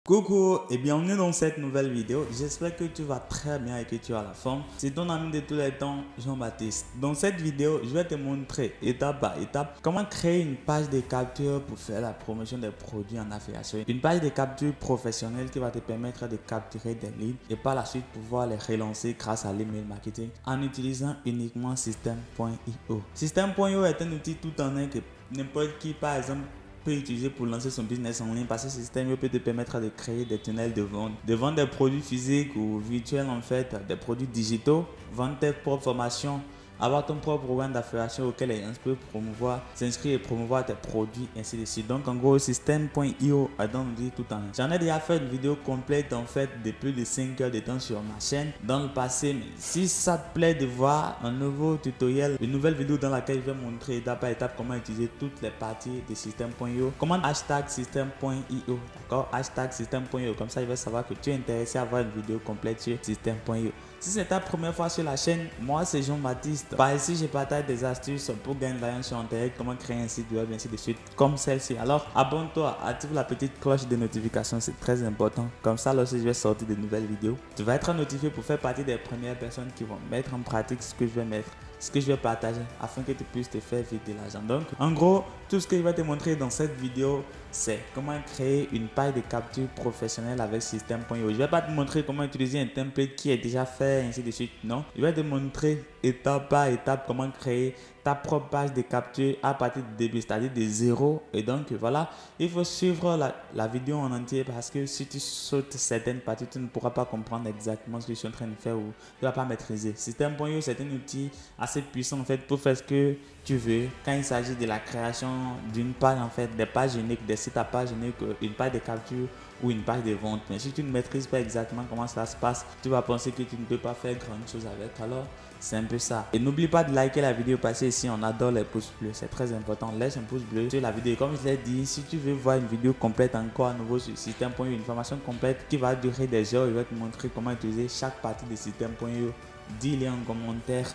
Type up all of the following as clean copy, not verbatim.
Coucou et bienvenue dans cette nouvelle vidéo. J'espère que tu vas très bien et que tu as la forme. C'est ton ami de tous les temps, Jean-Baptiste. Dans cette vidéo, je vais te montrer étape par étape comment créer une page de capture pour faire la promotion des produits en affiliation. Une page de capture professionnelle qui va te permettre de capturer des leads et par la suite pouvoir les relancer grâce à l'email marketing en utilisant uniquement System.io. System.io est un outil tout en un que n'importe qui, par exemple, peut utiliser pour lancer son business en ligne parce que ce système peut te permettre de créer des tunnels de vendre des produits physiques ou virtuels, en fait, des produits digitaux, vendre tes propres formations, avoir ton propre programme d'affiliation auquel les gens peuvent promouvoir, s'inscrire et promouvoir tes produits, ainsi de suite. Donc en gros, System.io a donc dit tout en un. J'en ai déjà fait une vidéo complète en fait de plus de 5 heures de temps sur ma chaîne dans le passé, mais si ça te plaît de voir un nouveau tutoriel, une nouvelle vidéo dans laquelle je vais montrer étape par étape comment utiliser toutes les parties de System.io, comment hashtag System.io, d'accord, hashtag System.io, comme ça je vais savoir que tu es intéressé à voir une vidéo complète sur System.io. Si c'est ta première fois sur la chaîne, moi c'est Jean-Baptiste. Par ici, je partage des astuces pour gagner de l'argent sur Internet, comment créer un site web, ainsi de suite, comme celle-ci. Alors, abonne-toi, active la petite cloche de notification, c'est très important. Comme ça, lorsque je vais sortir de nouvelles vidéos, tu vas être notifié pour faire partie des premières personnes qui vont mettre en pratique ce que je vais mettre, ce que je vais partager afin que tu puisses te faire vite de l'argent. Donc, en gros, tout ce que je vais te montrer dans cette vidéo, c'est comment créer une page de capture professionnelle avec System.io. Je ne vais pas te montrer comment utiliser un template qui est déjà fait, ainsi de suite. Non, je vais te montrer étape par étape comment créer ta propre page de capture à partir du début, c'est-à-dire de zéro. Et donc voilà, il faut suivre la vidéo en entier parce que si tu sautes certaines parties, tu ne pourras pas comprendre exactement ce que je suis en train de faire ou tu ne vas pas maîtriser. System.io, c'est un outil assez puissant en fait pour faire ce que tu veux quand il s'agit de la création d'une page, en fait, des pages uniques, des sites à pages uniques, une page de capture ou une page de vente. Mais si tu ne maîtrises pas exactement comment ça se passe, tu vas penser que tu ne peux pas faire grand chose avec. Alors c'est un peu ça. Et n'oublie pas de liker la vidéo parce que ici on adore les pouces bleus, c'est très important. Laisse un pouce bleu sur la vidéo. Comme je l'ai dit, si tu veux voir une vidéo complète encore à nouveau sur System.io, une formation complète qui va durer des heures, je vais te montrer comment utiliser chaque partie de System.io. Dis-le en commentaire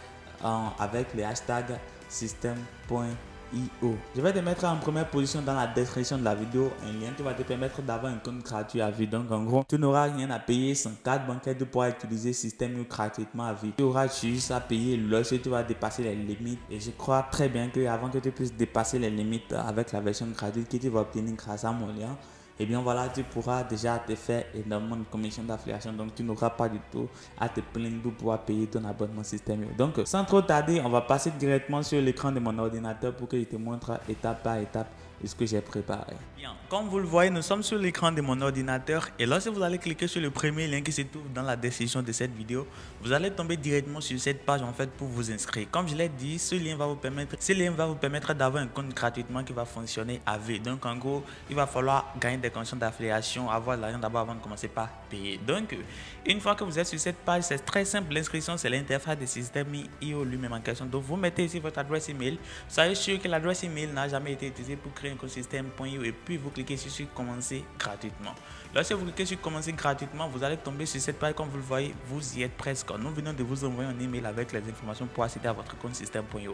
avec les hashtags System.io. Je vais te mettre en première position dans la description de la vidéo un lien qui va te permettre d'avoir un compte gratuit à vie. Donc en gros, tu n'auras rien à payer sans carte bancaire, tu pourras utiliser System.io gratuitement à vie. Tu auras juste à payer lorsque tu vas dépasser les limites. Et je crois très bien que avant que tu puisses dépasser les limites avec la version gratuite que tu vas obtenir grâce à mon lien, et bien voilà, tu pourras déjà te faire énormément de commissions d'affiliation. Donc tu n'auras pas du tout à te plaindre pour pouvoir payer ton abonnement System.io. Donc sans trop tarder, on va passer directement sur l'écran de mon ordinateur pour que je te montre étape par étape ce que j'ai préparé. Bien, comme vous le voyez, nous sommes sur l'écran de mon ordinateur et lorsque vous allez cliquer sur le premier lien qui se trouve dans la description de cette vidéo, vous allez tomber directement sur cette page en fait pour vous inscrire. Comme je l'ai dit, ce lien va vous permettre d'avoir un compte gratuitement qui va fonctionner à vie. Donc en gros, il va falloir gagner des commissions d'affiliation, avoir de l'argent d'abord avant de commencer par payer. Donc une fois que vous êtes sur cette page, c'est très simple. L'inscription, c'est l'interface de System.io lui-même en question. Donc vous mettez ici votre adresse email. Soyez sûr que l'adresse email n'a jamais été utilisée pour créer un compte System.io et puis vous cliquez sur commencer gratuitement. Lorsque vous cliquez sur commencer gratuitement, vous allez tomber sur cette page. Comme vous le voyez, vous y êtes presque. Nous venons de vous envoyer un email avec les informations pour accéder à votre compte System.io.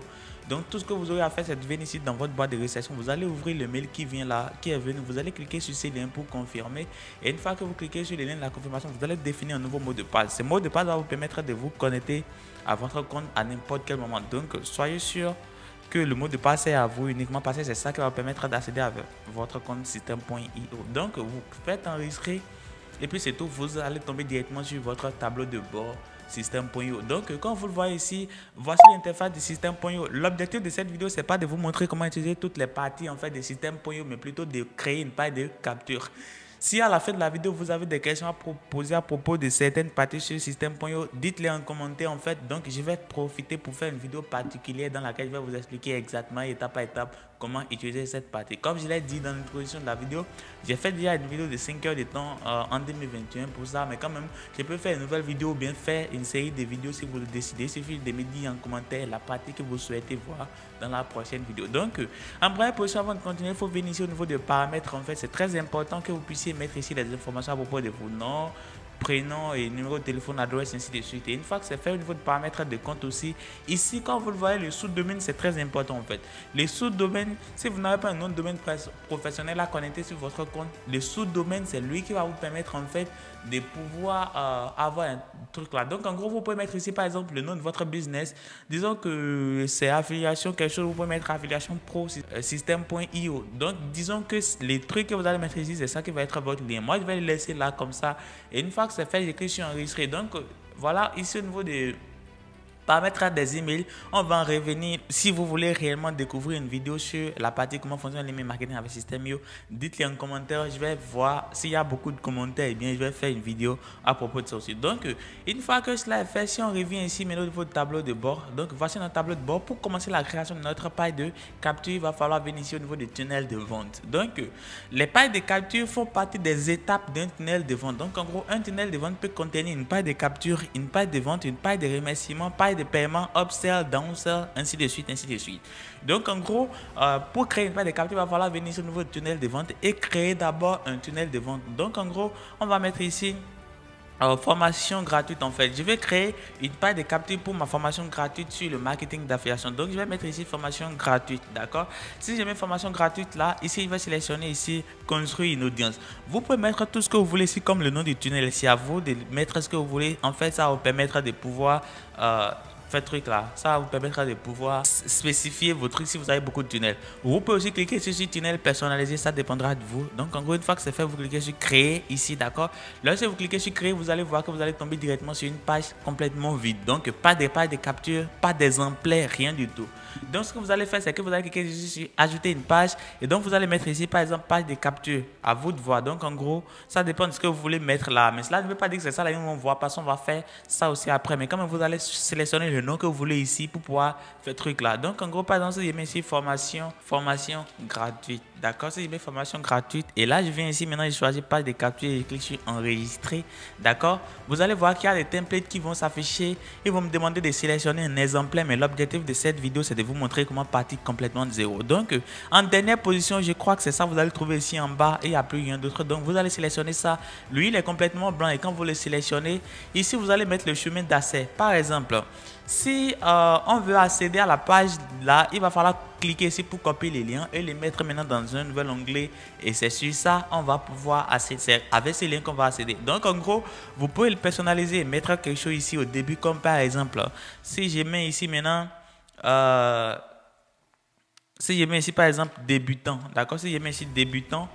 Donc tout ce que vous aurez à faire, c'est de venir ici dans votre boîte de réception. Vous allez ouvrir le mail qui vient là, qui est venu. Vous allez cliquer sur ces liens pour confirmer. Et une fois que vous cliquez sur les liens de la confirmation, vous allez définir un nouveau mot de passe. Ce mot de passe va vous permettre de vous connecter à votre compte à n'importe quel moment. Donc soyez sûr que le mot de passe est à vous uniquement parce que c'est ça qui va vous permettre d'accéder à votre compte System.io. Donc vous faites enregistrer et puis c'est tout, vous allez tomber directement sur votre tableau de bord System.io. Donc comme vous le voyez ici, voici l'interface de System.io. L'objectif de cette vidéo, c'est pas de vous montrer comment utiliser toutes les parties en fait de System.io, mais plutôt de créer une page de capture. Si à la fin de la vidéo, vous avez des questions à poser à propos de certaines parties sur System.io, dites-les en commentaire en fait. Donc je vais profiter pour faire une vidéo particulière dans laquelle je vais vous expliquer exactement étape par étape comment utiliser cette partie. Comme je l'ai dit dans l'introduction de la vidéo, j'ai fait déjà une vidéo de 5 heures de temps en 2021 pour ça, mais quand même, je peux faire une nouvelle vidéo ou bien faire une série de vidéos si vous le décidez. Il suffit de me dire en commentaire la partie que vous souhaitez voir dans la prochaine vidéo. Donc, en première position, avant de continuer, il faut venir ici au niveau de paramètres. En fait, c'est très important que vous puissiez mettre ici les informations à propos de vos noms, prénom et numéro de téléphone, adresse, ainsi de suite. Et une fois que c'est fait, au niveau de paramètres de compte aussi, ici, quand vous le voyez, le sous-domaine, c'est très important en fait. Les sous-domaines, si vous n'avez pas un nom de domaine professionnel à connecter sur votre compte, le sous-domaine, c'est lui qui va vous permettre en fait de pouvoir avoir un truc là. Donc en gros, vous pouvez mettre ici par exemple le nom de votre business. Disons que c'est affiliation quelque chose, vous pouvez mettre affiliation pro système.io. Donc disons que les trucs que vous allez mettre ici, c'est ça qui va être votre lien. Moi, je vais le laisser là comme ça. Et une fois que c'est fait, j'écris sur enregistrer. Donc voilà, ici au niveau des paramètres des emails, on va en revenir. Si vous voulez réellement découvrir une vidéo sur la partie comment fonctionne l'email marketing avec System.io, dites-le en commentaire. Je vais voir s'il y a beaucoup de commentaires. Et bien, je vais faire une vidéo à propos de ça aussi. Donc, une fois que cela est fait, si on revient ici maintenant au niveau du tableau de bord, donc voici notre tableau de bord. Pour commencer la création de notre page de capture, il va falloir venir ici au niveau des tunnels de vente. Donc, les pages de capture font partie des étapes d'un tunnel de vente. Donc, en gros, un tunnel de vente peut contenir une page de capture, une page de vente, une page de remerciement, page de paiement, upsell, downsell, ainsi de suite, ainsi de suite. Donc en gros, pour créer une page de capture, il va falloir venir sur le nouveau tunnel de vente et créer d'abord un tunnel de vente. Donc en gros, on va mettre ici formation gratuite en fait. Je vais créer une page de capture pour ma formation gratuite sur le marketing d'affiliation. Donc je vais mettre ici formation gratuite, d'accord. Si je mets formation gratuite là, ici je vais sélectionner ici construire une audience. Vous pouvez mettre tout ce que vous voulez ici comme le nom du tunnel. C'est à vous de mettre ce que vous voulez. En fait, ça va vous permettre de pouvoir fait truc là, ça vous permettra de pouvoir spécifier vos trucs si vous avez beaucoup de tunnels. Vous pouvez aussi cliquer sur tunnel personnalisé, ça dépendra de vous. Donc en gros, une fois que c'est fait, vous cliquez sur créer ici, d'accord. Lorsque vous cliquez sur créer, vous allez voir que vous allez tomber directement sur une page complètement vide. Donc pas des pages de capture, pas d'exemplaires, rien du tout. Donc ce que vous allez faire, c'est que vous allez cliquer sur ajouter une page et donc vous allez mettre ici par exemple page de capture. À vous de voir. Donc en gros, ça dépend de ce que vous voulez mettre là. Mais cela ne veut pas dire que c'est ça là où on voit, parce qu'on va faire ça aussi après. Mais quand même, vous allez sélectionner le nom que vous voulez ici pour pouvoir faire truc là. Donc en gros, par exemple, si je mets ici formation gratuite, d'accord. Si je mets formation gratuite et là je viens ici maintenant, je choisis page de capture et je clique sur enregistrer, d'accord. Vous allez voir qu'il y a des templates qui vont s'afficher. Ils vont me demander de sélectionner un exemplaire, mais l'objectif de cette vidéo c'est de vous montrer comment partir complètement de zéro. Donc en dernière position, je crois que c'est ça, vous allez trouver ici en bas et il n'y a plus rien d'autre. Donc vous allez sélectionner ça. Lui il est complètement blanc et quand vous le sélectionnez, ici vous allez mettre le chemin d'accès. Par exemple, si on veut accéder à la page là, il va falloir cliquer ici pour copier les liens et les mettre maintenant dans un nouvel onglet. Et c'est sur ça, on va pouvoir accéder. C'est avec ces liens qu'on va accéder. Donc en gros, vous pouvez le personnaliser et mettre quelque chose ici au début. Comme par exemple, si je mets ici maintenant, si je mets ici par exemple débutant, d'accord. Si je mets ici débutant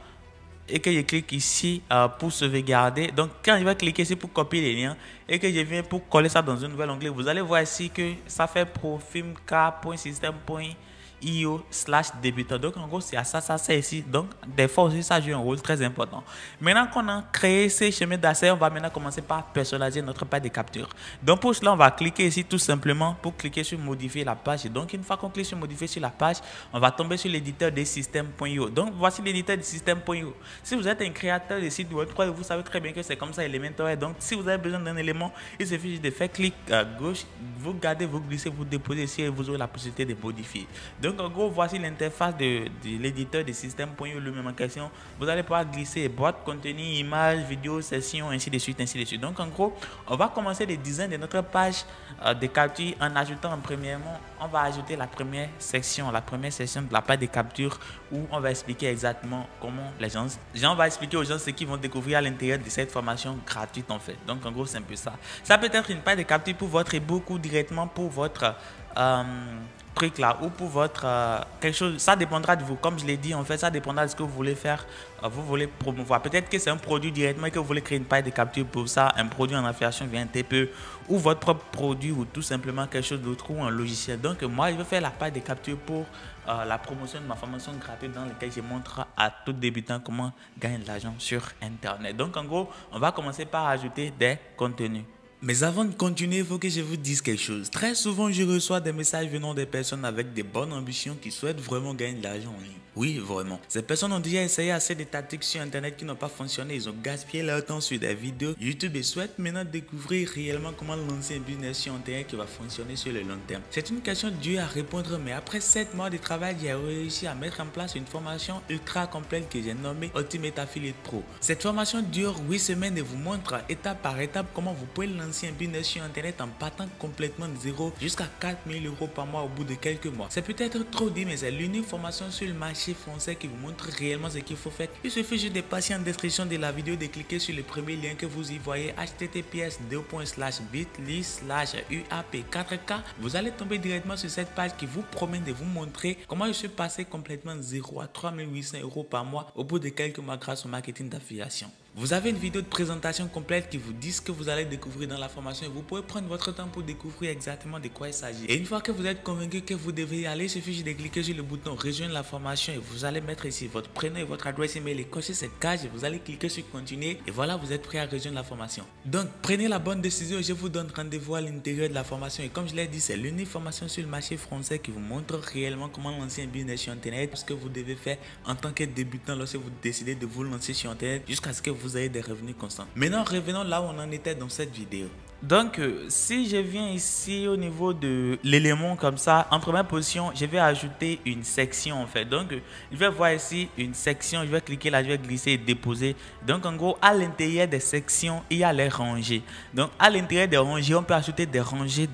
et que je clique ici pour sauvegarder, donc quand je vais cliquer ici pour copier les liens et que je viens pour coller ça dans un nouvel onglet, vous allez voir ici que ça fait profilk.system.io/débutant. Donc en gros c'est à ça c'est ici. Donc des fois aussi ça joue un rôle très important. Maintenant qu'on a créé ces chemins d'accès, on va maintenant commencer par personnaliser notre page de capture. Donc pour cela on va cliquer ici tout simplement pour cliquer sur modifier la page. Et donc une fois qu'on clique sur modifier sur la page, on va tomber sur l'éditeur des systèmes.io. Donc voici l'éditeur du système.io. Si vous êtes un créateur de site web, vous savez très bien que c'est comme ça Elementor. Donc si vous avez besoin d'un élément, il suffit juste de faire clic à gauche, vous gardez, vous glissez, vous déposez ici et vous aurez la possibilité de modifier. Donc en gros, voici l'interface de l'éditeur de système.io lui-même en question. Vous allez pouvoir glisser boîte, contenu, images, vidéos, sessions, ainsi de suite, ainsi de suite. Donc en gros, on va commencer le design de notre page de capture en ajoutant premièrement, on va ajouter la première section de la page de capture où on va expliquer exactement comment les gens on va expliquer aux gens ce qu'ils vont découvrir à l'intérieur de cette formation gratuite en fait. Donc en gros, c'est un peu ça. Ça peut être une page de capture pour votre ebook ou directement pour votre truc là ou pour votre quelque chose. Ça dépendra de vous, comme je l'ai dit en fait, ça dépendra de ce que vous voulez faire, vous voulez promouvoir. Peut-être que c'est un produit directement et que vous voulez créer une page de capture pour ça, un produit en affiliation via un TPE ou votre propre produit ou tout simplement quelque chose d'autre ou un logiciel. Donc moi je vais faire la page de capture pour la promotion de ma formation gratuite dans laquelle je montre à tout débutant comment gagner de l'argent sur internet. Donc en gros, on va commencer par ajouter des contenus. Mais avant de continuer, il faut que je vous dise quelque chose. Très souvent, je reçois des messages venant des personnes avec des bonnes ambitions qui souhaitent vraiment gagner de l'argent en ligne. Oui, vraiment. Ces personnes ont déjà essayé assez de tactiques sur Internet qui n'ont pas fonctionné. Ils ont gaspillé leur temps sur des vidéos YouTube et souhaitent maintenant découvrir réellement comment lancer un business sur Internet qui va fonctionner sur le long terme. C'est une question dure à répondre, mais après 7 mois de travail, j'ai réussi à mettre en place une formation ultra complète que j'ai nommée Ultimate Affiliate Pro. Cette formation dure 8 semaines et vous montre étape par étape comment vous pouvez lancer un business sur Internet en partant complètement de zéro jusqu'à 4 000 € par mois au bout de quelques mois. C'est peut-être trop dit, mais c'est l'unique formation sur le marché français qui vous montre réellement ce qu'il faut faire. Il suffit juste de passer en description de la vidéo, de cliquer sur le premier lien que vous y voyez, https://bit.ly/UAP4K. Vous allez tomber directement sur cette page qui vous promet de vous montrer comment je suis passé complètement de 0 à 3 800 € par mois au bout de quelques mois grâce au marketing d'affiliation. Vous avez une vidéo de présentation complète qui vous dit ce que vous allez découvrir dans la formation et vous pouvez prendre votre temps pour découvrir exactement de quoi il s'agit. Et une fois que vous êtes convaincu que vous devez y aller, il suffit juste de cliquer sur le bouton rejoindre la formation et vous allez mettre ici votre prénom et votre adresse email et cocher cette case et vous allez cliquer sur continuer et voilà, vous êtes prêt à rejoindre la formation. Donc prenez la bonne décision et je vous donne rendez-vous à l'intérieur de la formation et comme je l'ai dit, c'est l'unique formation sur le marché français qui vous montre réellement comment lancer un business sur Internet, ce que vous devez faire en tant que débutant lorsque vous décidez de vous lancer sur Internet jusqu'à ce que vous ayez des revenus constants. Maintenant, revenons là où on en était dans cette vidéo. Donc, si je viens ici au niveau de l'élément comme ça, en première position, je vais ajouter une section en fait. Donc, je vais voir ici une section, je vais cliquer là, je vais glisser et déposer. Donc, en gros, à l'intérieur des sections, il y a les rangées. Donc, à l'intérieur des rangées, on peut ajouter des rangées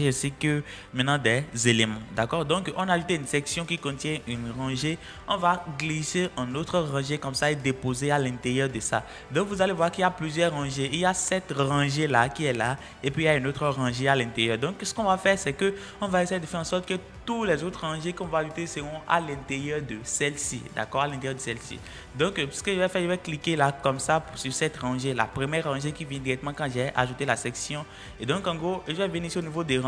ainsi que maintenant des éléments. D'accord? Donc, on a ajouté une section qui contient une rangée. On va glisser un autre rangée comme ça et déposer à l'intérieur de ça. Donc, vous allez voir qu'il y a plusieurs rangées. Il y a cette rangée là qui est là. Et puis il y a une autre rangée à l'intérieur. Donc ce qu'on va faire, c'est que on va essayer de faire en sorte que tous les autres rangées qu'on va ajouter seront à l'intérieur de celle-ci. D'accord, à l'intérieur de celle-ci. Donc ce que je vais faire, je vais cliquer là comme ça sur cette rangée, la première rangée qui vient directement quand j'ai ajouté la section. Et donc en gros, je vais venir ici au niveau des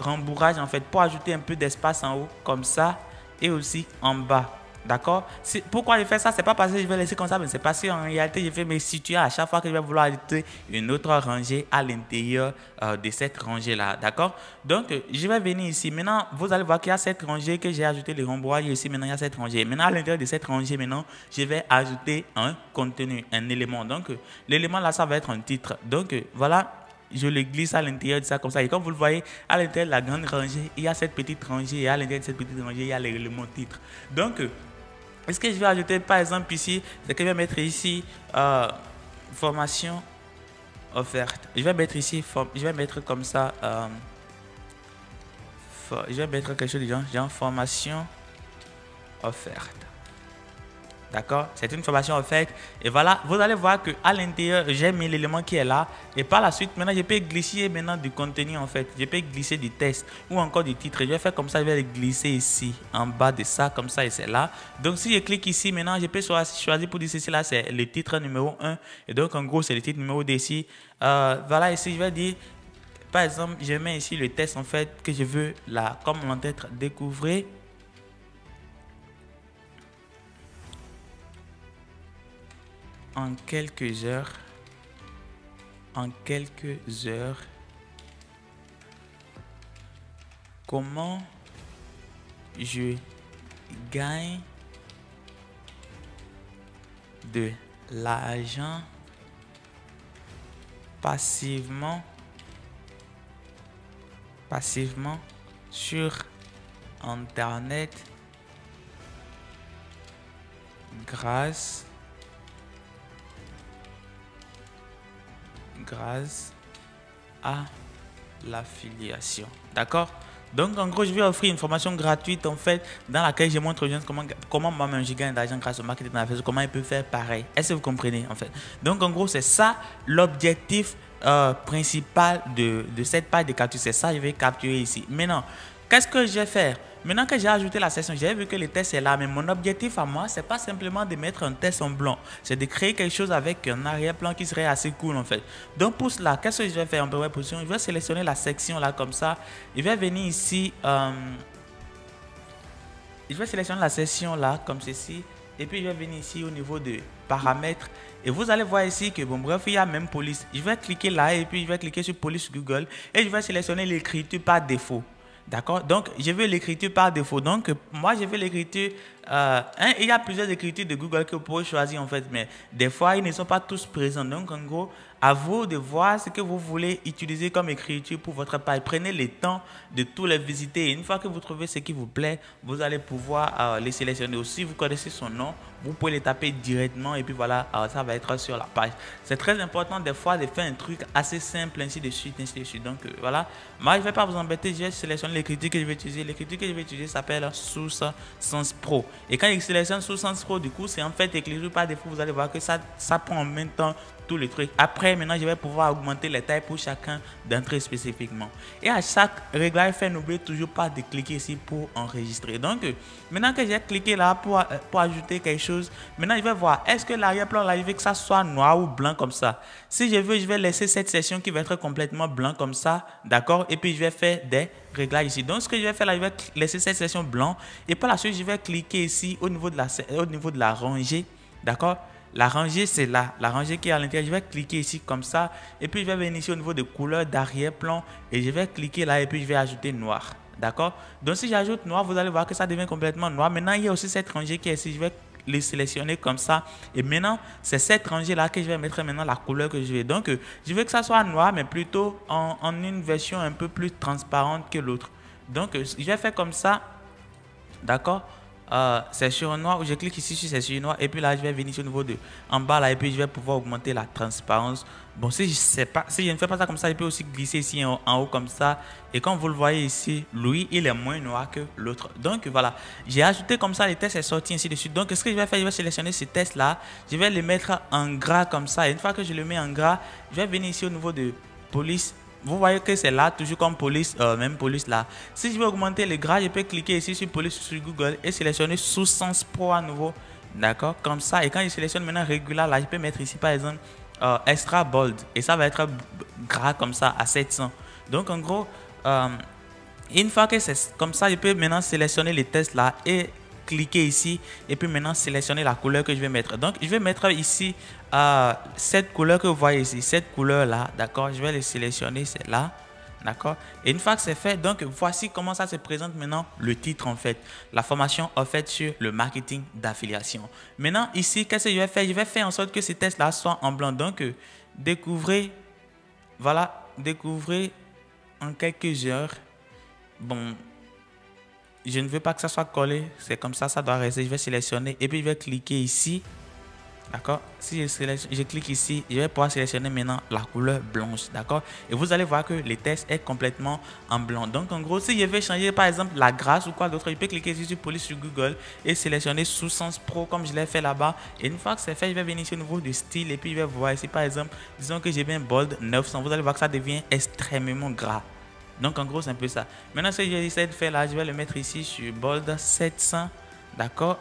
rembourrages en fait pour ajouter un peu d'espace en haut comme ça et aussi en bas. D'accord? Pourquoi je fais ça? C'est pas parce que je vais laisser comme ça, mais c'est parce qu'en réalité, je vais me situer à chaque fois que je vais vouloir ajouter une autre rangée à l'intérieur de cette rangée-là. D'accord? Donc, je vais venir ici. Maintenant, vous allez voir qu'il y a cette rangée que j'ai ajouté le rembourrage ici. Maintenant, il y a cette rangée. Maintenant, à l'intérieur de cette rangée, maintenant, je vais ajouter un contenu, un élément. Donc, l'élément là, ça va être un titre. Donc, voilà. Je le glisse à l'intérieur de ça comme ça. Et comme vous le voyez, à l'intérieur de la grande rangée, il y a cette petite rangée. Et à l'intérieur de cette petite rangée, il y a l'élément titre. Donc, est-ce que je vais ajouter par exemple ici, c'est que je vais mettre ici formation offerte. Je vais mettre ici, je vais mettre comme ça, je vais mettre quelque chose de genre formation offerte. D'accord, c'est une formation offerte et voilà, vous allez voir que à l'intérieur j'ai mis l'élément qui est là et par la suite maintenant je peux glisser maintenant du contenu en fait, je peux glisser du texte ou encore du titre. Je vais faire comme ça, je vais le glisser ici en bas de ça comme ça et c'est là. Donc si je clique ici maintenant, je peux choisir pour dire ceci là, c'est le titre numéro 1 et donc en gros c'est le titre numéro 2 ici. Voilà, ici je vais dire par exemple, je mets ici le texte en fait que je veux là comme l'entête découvrir. En quelques heures, comment je gagne de l'argent passivement sur Internet grâce à l'affiliation. D'accord? Donc en gros, je vais offrir une formation gratuite en fait dans laquelle je montre aux gens comment moi-même je gagne de l'argent grâce au marketing d'affiliation, comment ils peuvent faire pareil. Est-ce que vous comprenez en fait? Donc en gros, c'est ça l'objectif principal de cette page de capture. C'est ça que je vais capturer ici. Maintenant, qu'est-ce que je vais faire? Maintenant que j'ai ajouté la section, j'ai vu que le test est là, mais mon objectif à moi, c'est pas simplement de mettre un test en blanc, c'est de créer quelque chose avec un arrière-plan qui serait assez cool en fait. Donc pour cela, qu'est-ce que je vais faire en première position? Je vais sélectionner la section là comme ça. Je vais venir ici, je vais sélectionner la section là comme ceci et puis je vais venir ici au niveau de paramètres et vous allez voir ici que bon bref il y a même police. Je vais cliquer là et puis je vais cliquer sur police Google et je vais sélectionner l'écriture par défaut. D'accord, donc je veux l'écriture par défaut. Donc moi je veux l'écriture, il y a plusieurs écritures de Google que vous pouvez choisir en fait, mais des fois ils ne sont pas tous présents. Donc en gros, à vous de voir ce que vous voulez utiliser comme écriture pour votre page. Prenez le temps de tous les visiter et une fois que vous trouvez ce qui vous plaît, vous allez pouvoir les sélectionner. Aussi, vous connaissez son nom, vous pouvez les taper directement et puis voilà, ça va être sur la page. C'est très important des fois de faire un truc assez simple, ainsi de suite, ainsi de suite. Donc voilà, moi je ne vais pas vous embêter, je vais sélectionner l'écriture que je vais utiliser. L'écriture que je vais utiliser s'appelle Source Sans Pro. Et quand je sélectionne Source Sans Pro, du coup, c'est en fait l'écriture par défaut. Vous allez voir que ça prend en même temps tous les trucs. Après, maintenant, je vais pouvoir augmenter les tailles pour chacun d'entre eux spécifiquement. Et à chaque réglage fait, n'oubliez toujours pas de cliquer ici pour enregistrer. Donc, maintenant que j'ai cliqué là pour ajouter quelque chose, maintenant je vais voir, est-ce que l'arrière-plan là, je veux que ça soit noir ou blanc comme ça. Si je veux, je vais laisser cette section qui va être complètement blanc comme ça, d'accord? Et puis, je vais faire des réglages ici. Donc, ce que je vais faire là, je vais laisser cette section blanc. Et par la suite, je vais cliquer ici au niveau de la rangée, d'accord? La rangée, c'est là. La rangée qui est à l'intérieur, je vais cliquer ici comme ça. Et puis, je vais venir ici au niveau de couleur d'arrière-plan. Et je vais cliquer là et puis je vais ajouter noir. D'accord? Donc, si j'ajoute noir, vous allez voir que ça devient complètement noir. Maintenant, il y a aussi cette rangée qui est ici. Je vais les sélectionner comme ça. Et maintenant, c'est cette rangée-là que je vais mettre maintenant la couleur que je veux. Donc, je veux que ça soit noir, mais plutôt en une version un peu plus transparente que l'autre. Donc, je vais faire comme ça. D'accord? C'est sur noir, je clique ici sur c'est sur noir et puis là je vais venir sur le niveau de en bas là et puis je vais pouvoir augmenter la transparence. Bon, si je ne fais pas ça comme ça, je peux aussi glisser ici en haut comme ça et comme vous le voyez ici, lui il est moins noir que l'autre. Donc voilà, j'ai ajouté comme ça les textes est sorti ainsi de suite. Donc ce que je vais faire, je vais sélectionner ces textes là, je vais les mettre en gras comme ça et une fois que je le mets en gras, je vais venir ici au niveau de police. Vous voyez que c'est là, toujours comme police, même police là. Si je veux augmenter le gras, je peux cliquer ici sur police sur Google et sélectionner Source Sans Pro à nouveau. D'accord, comme ça. Et quand je sélectionne maintenant Regular, là, je peux mettre ici par exemple Extra Bold. Et ça va être gras comme ça à 700. Donc en gros, une fois que c'est comme ça, je peux maintenant sélectionner les textes là et cliquer ici et puis maintenant sélectionner la couleur que je vais mettre. Donc je vais mettre ici cette couleur que vous voyez ici, cette couleur là, d'accord, je vais les sélectionner, c'est là, d'accord. Et une fois que c'est fait, donc voici comment ça se présente maintenant le titre en fait, la formation en fait sur le marketing d'affiliation. Maintenant ici, qu'est-ce que je vais faire? Je vais faire en sorte que ces textes là soient en blanc. Donc découvrez, voilà, découvrez en quelques heures. Bon, je ne veux pas que ça soit collé, c'est comme ça, ça doit rester. Je vais sélectionner et puis je vais cliquer ici. D'accord? Si je clique ici, je vais pouvoir sélectionner maintenant la couleur blanche. D'accord? Et vous allez voir que le texte est complètement en blanc. Donc en gros, si je veux changer par exemple la grâce ou quoi d'autre, je peux cliquer ici sur police sur Google et sélectionner Source Sans Pro comme je l'ai fait là-bas. Et une fois que c'est fait, je vais venir ici au niveau du style et puis je vais voir ici par exemple, disons que j'ai bien bold 900. Vous allez voir que ça devient extrêmement gras. Donc en gros c'est un peu ça. Maintenant ce que j'essaie de faire là, je vais le mettre ici sur bold 700. D'accord.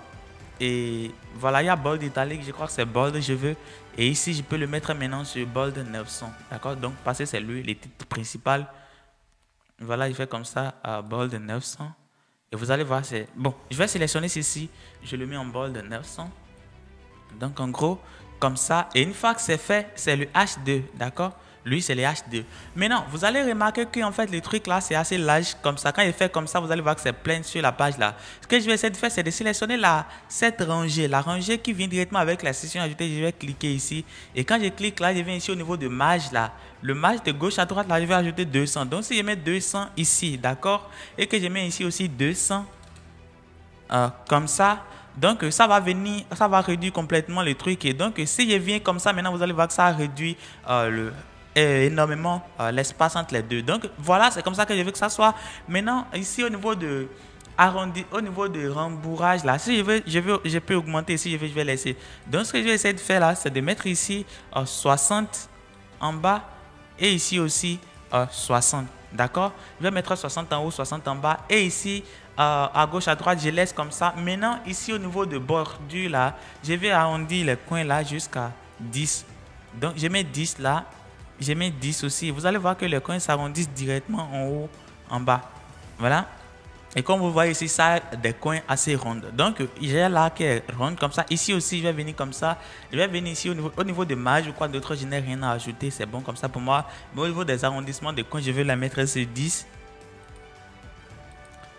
Et voilà, il y a bold italique, je crois que c'est bold je veux. Et ici je peux le mettre maintenant sur bold 900. D'accord. Donc parce que c'est lui, le titre principal. Voilà, je fais comme ça à bold 900. Et vous allez voir, c'est bon. Je vais sélectionner ceci, je le mets en bold 900. Donc en gros comme ça. Et une fois que c'est fait, c'est le H2. D'accord. Lui, c'est les H2. Maintenant, vous allez remarquer que en fait, le truc là, c'est assez large comme ça. Quand il fait comme ça, vous allez voir que c'est plein sur la page là. Ce que je vais essayer de faire, c'est de sélectionner cette rangée. La rangée qui vient directement avec la section ajoutée. Je vais cliquer ici. Et quand je clique là, je viens ici au niveau de mage là. Le mage de gauche à droite là, je vais ajouter 200. Donc, si je mets 200 ici, d'accord. Et que je mets ici aussi 200 comme ça. Donc, ça va venir, ça va réduire complètement le truc. Et donc, si je viens comme ça, maintenant, vous allez voir que ça réduit énormément l'espace entre les deux. Donc voilà, c'est comme ça que je veux que ça soit. Maintenant ici au niveau de arrondi, au niveau de rembourrage là, si je peux augmenter, si je vais laisser. Donc ce que je vais essayer de faire là, c'est de mettre ici 60 en bas et ici aussi 60. D'accord, je vais mettre 60 en haut, 60 en bas et ici à gauche, à droite, je laisse comme ça. Maintenant ici au niveau de bordure là, je vais arrondir les coins là jusqu'à 10. Donc je mets 10 là. Je mets 10 aussi. Vous allez voir que les coins s'arrondissent directement en haut, en bas. Voilà. Et comme vous voyez ici, ça a des coins assez ronds. Donc, j'ai là qui est ronde comme ça. Ici aussi, je vais venir comme ça. Je vais venir ici au niveau de marge ou quoi d'autre. Je n'ai rien à ajouter. C'est bon comme ça pour moi. Mais au niveau des arrondissements de coins, je vais la mettre sur 10.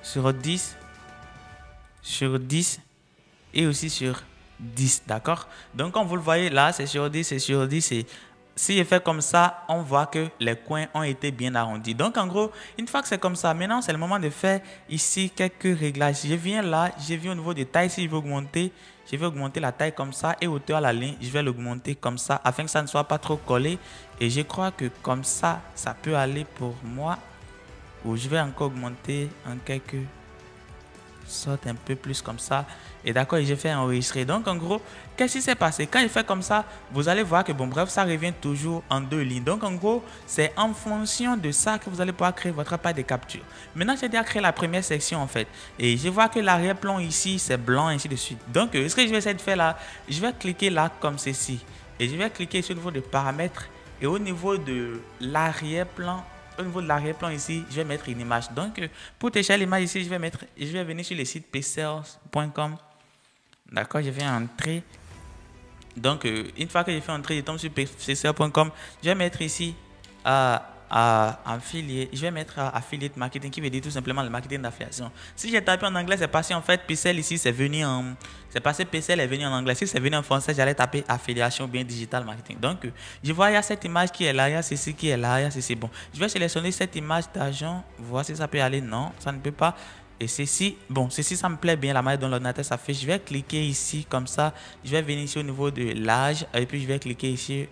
Sur 10. Sur 10. Et aussi sur 10. D'accord? Donc, comme vous le voyez là, c'est sur 10, c'est sur 10. Et si je fais comme ça, on voit que les coins ont été bien arrondis. Donc, en gros, une fois que c'est comme ça, maintenant, c'est le moment de faire ici quelques réglages. Je viens là, je viens au niveau de taille. Si je veux augmenter la taille comme ça et hauteur à la ligne, je vais l'augmenter comme ça afin que ça ne soit pas trop collé. Et je crois que comme ça, ça peut aller pour moi. Ou je vais encore augmenter en quelque sorte un peu plus comme ça. Et d'accord, j'ai fait enregistrer. Donc, en gros, qu'est-ce qui s'est passé? Quand il fait comme ça, vous allez voir que, bon, bref, ça revient toujours en 2 lignes. Donc, en gros, c'est en fonction de ça que vous allez pouvoir créer votre page de capture. Maintenant, j'ai déjà créé la première section, en fait. Et je vois que l'arrière-plan ici, c'est blanc, ainsi de suite. Donc, ce que je vais essayer de faire là, je vais cliquer là comme ceci. Et je vais cliquer sur le niveau de paramètres. Et au niveau de l'arrière-plan, ici, je vais mettre une image. Donc, pour télécharger l'image ici, je vais venir sur le site pcels.com. D'accord, je vais entrer. Donc, une fois que j'ai fait entrer, je tombe sur pcels.com. Je vais mettre ici affilié. Je vais mettre affiliate marketing qui veut dire tout simplement le marketing d'affiliation. Si j'ai tapé en anglais, c'est parce qu'en fait, Pcel ici, c'est parce que Pcel est venu en anglais. Si c'est venu en français, j'allais taper affiliation ou bien digital marketing. Donc, je vois, il y a cette image qui est là, il y a ceci qui est là, il y a ceci. Bon, je vais sélectionner cette image d'agent, voir si ça peut aller. Non, ça ne peut pas. Et ceci, bon, ceci, ça me plaît bien, la manière dont l'ordinateur s'affiche. Je vais cliquer ici, comme ça. Je vais venir ici au niveau de l'âge. Et puis, je vais cliquer ici,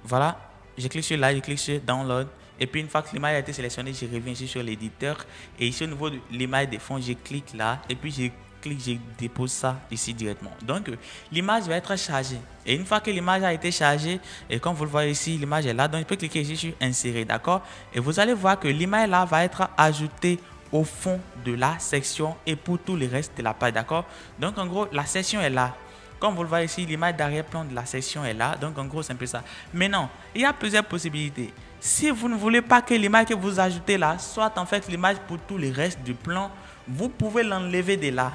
voilà. Je clique sur l'âge, je clique sur download. Et puis, une fois que l'image a été sélectionnée, je reviens ici sur l'éditeur. Et ici, au niveau de l'image de fond, je clique là. Et puis, je dépose ça ici directement. Donc, l'image va être chargée. Et une fois que l'image a été chargée, et comme vous le voyez ici, l'image est là. Donc, je peux cliquer ici sur insérer, d'accord? Et vous allez voir que l'image là va être ajoutée au fond de la section et pour tout le reste de la page, d'accord? Donc, en gros, la section est là. Comme vous le voyez ici, l'image d'arrière-plan de la section est là. Donc, en gros, c'est un peu ça. Maintenant, il y a plusieurs possibilités. Si vous ne voulez pas que l'image que vous ajoutez là soit en fait l'image pour tout le reste du plan, vous pouvez l'enlever de là.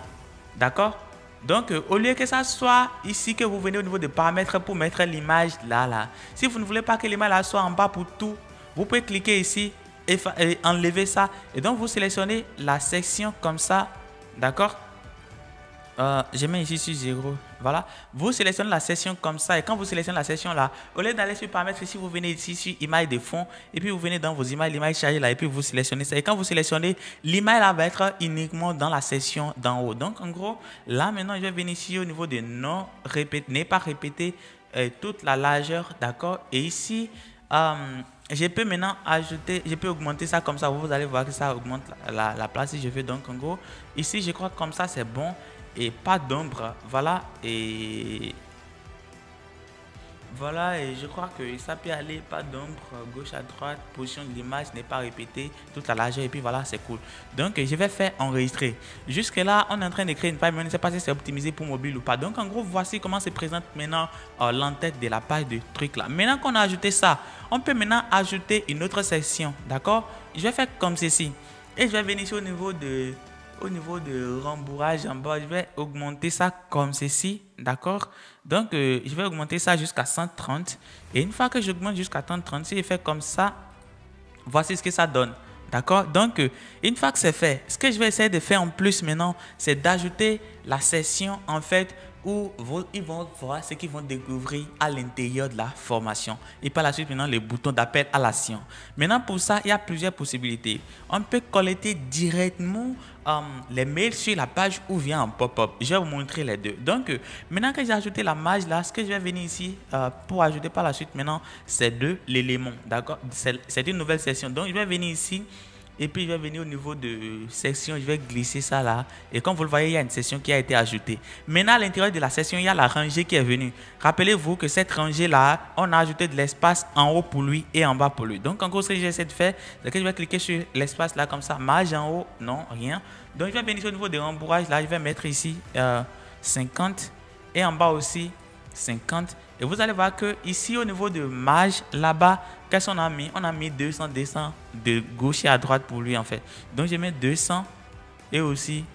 D'accord? Donc, au lieu que ça soit ici que vous venez au niveau des paramètres pour mettre l'image là. Si vous ne voulez pas que l'image là soit en bas pour tout, vous pouvez cliquer ici et enlever ça. Et donc, vous sélectionnez la section comme ça. D'accord? Je mets ici sur 0. Voilà. Vous sélectionnez la section comme ça. Et quand vous sélectionnez la section là, au lieu d'aller sur paramètres, ici, vous venez ici sur image de fond. Et puis, vous venez dans vos images, l'image chargée là. Et puis, vous sélectionnez ça. Et quand vous sélectionnez, l'image là va être uniquement dans la section d'en haut. Donc, en gros, là, maintenant, je vais venir ici au niveau de non pas répéter toute la largeur. D'accord? Et ici, je peux maintenant ajouter, je peux augmenter ça comme ça. Vous allez voir que ça augmente la place si je veux. Donc, en gros, ici, je crois que comme ça, c'est bon. Et pas d'ombre, voilà, et je crois que ça peut aller, pas d'ombre, gauche à droite, position de l'image n'est pas répétée, toute la largeur, et puis voilà, c'est cool. Donc, je vais faire enregistrer. Jusque là, on est en train de créer une page, mais on ne sait pas si c'est optimisé pour mobile ou pas. Donc, en gros, voici comment se présente maintenant l'entête de la page de truc là. Maintenant qu'on a ajouté ça, on peut maintenant ajouter une autre section, d'accord? Je vais faire comme ceci, et je vais venir ici au niveau de rembourrage en bas, je vais augmenter ça comme ceci, d'accord? Donc, je vais augmenter ça jusqu'à 130. Et une fois que j'augmente jusqu'à 130, si je fais comme ça, voici ce que ça donne, d'accord? Donc, une fois que c'est fait, ce que je vais essayer de faire en plus maintenant, c'est d'ajouter la section, en fait, où ils vont voir ce qu'ils vont découvrir à l'intérieur de la formation. Et par la suite, maintenant, les boutons d'appel à l'action. Maintenant, pour ça, il y a plusieurs possibilités. On peut collecter directement les mails sur la page ou via un pop-up. Je vais vous montrer les deux. Donc, maintenant que j'ai ajouté la page là, ce que je vais venir ici pour ajouter par la suite maintenant, c'est l'élément. D'accord? C'est une nouvelle session. Donc, je vais venir ici. Et puis, je vais venir au niveau de section, je vais glisser ça là. Et comme vous le voyez, il y a une section qui a été ajoutée. Maintenant, à l'intérieur de la section, il y a la rangée qui est venue. Rappelez-vous que cette rangée là, on a ajouté de l'espace en haut pour lui et en bas pour lui. Donc, en gros, ce que j'essaie de faire, c'est que je vais cliquer sur l'espace là comme ça. Marge en haut, non, rien. Donc, je vais venir au niveau de rembourrage là, je vais mettre ici 50 et en bas aussi 50. Et vous allez voir que ici au niveau de marge, là-bas, qu'est-ce qu'on a mis? On a mis 200 de gauche et à droite pour lui en fait. Donc je mets 200 et aussi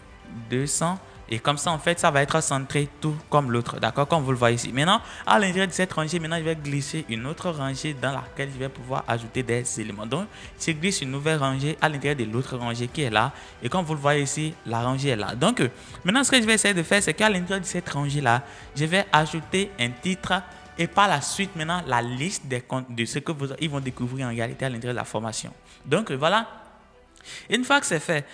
200. Et comme ça, en fait, ça va être centré tout comme l'autre, d'accord, comme vous le voyez ici. Maintenant, à l'intérieur de cette rangée, maintenant, je vais glisser une autre rangée dans laquelle je vais pouvoir ajouter des éléments. Donc, je glisse une nouvelle rangée à l'intérieur de l'autre rangée qui est là. Et comme vous le voyez ici, la rangée est là. Donc, maintenant, ce que je vais essayer de faire, c'est qu'à l'intérieur de cette rangée-là, je vais ajouter un titre et par la suite, maintenant, la liste de ce que ils vont découvrir en réalité à l'intérieur de la formation. Donc, voilà. Une fois que c'est fait,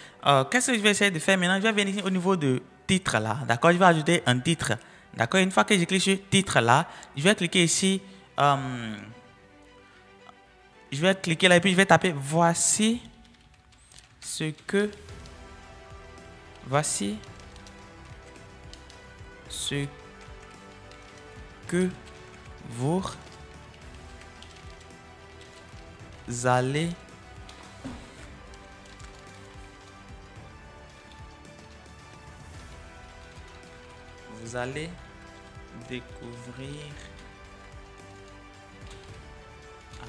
qu'est-ce que je vais essayer de faire maintenant? Je vais venir au niveau de titre là, d'accord? Je vais ajouter un titre, d'accord? Une fois que j'ai cliqué sur titre là, je vais cliquer ici, je vais cliquer là et puis je vais taper voici ce que vous allez découvrir à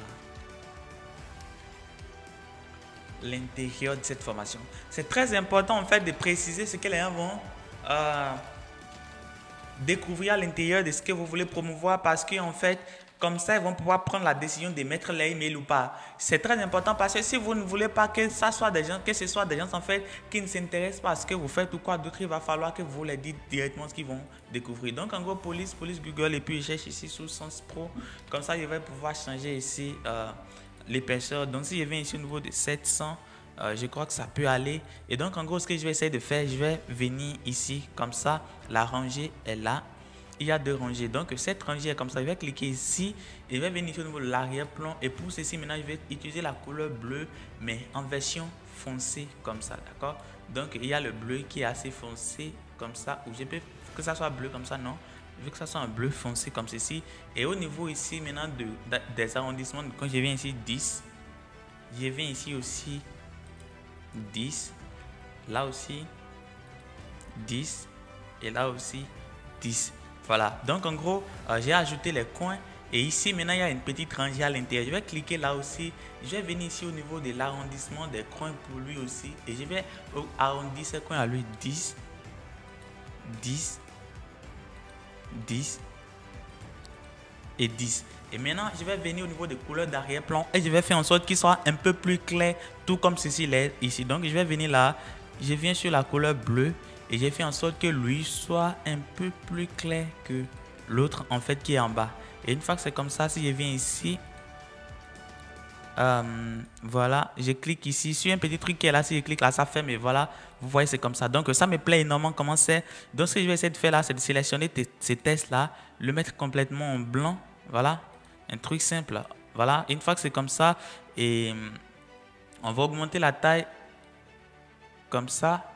l'intérieur de cette formation. C'est très important en fait de préciser ce que les gens vont découvrir à l'intérieur de ce que vous voulez promouvoir, parce que en fait, comme ça, ils vont pouvoir prendre la décision de mettre les emails ou pas. C'est très important parce que si vous ne voulez pas que ça soit des gens, que ce soit des gens en fait qui ne s'intéressent pas à ce que vous faites ou quoi d'autre, il va falloir que vous les dites directement ce qu'ils vont découvrir. Donc en gros, police Google, et puis je cherche ici sous Sens Pro. Comme ça, je vais pouvoir changer ici l'épaisseur. Donc si je viens ici au niveau de 700, je crois que ça peut aller. Et donc en gros, ce que je vais essayer de faire, je vais venir ici comme ça. La rangée est là. Il y a deux rangées, donc cette rangée est comme ça. Je vais cliquer ici et je vais venir au niveau de l'arrière-plan. Et pour ceci, maintenant, je vais utiliser la couleur bleue, mais en version foncée comme ça, d'accord? Donc, il y a le bleu qui est assez foncé comme ça, ou je peux que ça soit bleu comme ça, non? Je veux que ça soit un bleu foncé comme ceci. Et au niveau ici, maintenant, des arrondissements, quand je viens ici, 10, je viens ici aussi, 10, là aussi, 10, et là aussi, 10. Voilà, donc en gros, j'ai ajouté les coins et ici maintenant il y a une petite rangée à l'intérieur. Je vais cliquer là aussi, je vais venir ici au niveau de l'arrondissement des coins pour lui aussi et je vais arrondir ces coins à lui 10, 10, 10 et 10. Et maintenant, je vais venir au niveau des couleurs d'arrière-plan et je vais faire en sorte qu'il soit un peu plus clair, tout comme ceci l'est ici. Donc je vais venir là, je viens sur la couleur bleue. Et j'ai fait en sorte que lui soit un peu plus clair que l'autre en fait qui est en bas. Et une fois que c'est comme ça, si je viens ici, voilà, je clique ici sur un petit truc qui est là. Si je clique là, ça ferme et voilà, vous voyez c'est comme ça. Donc ça me plaît énormément comment c'est. Donc ce que je vais essayer de faire là, c'est de sélectionner ces tests là, le mettre complètement en blanc. Voilà, un truc simple. Voilà, une fois que c'est comme ça, et on va augmenter la taille comme ça.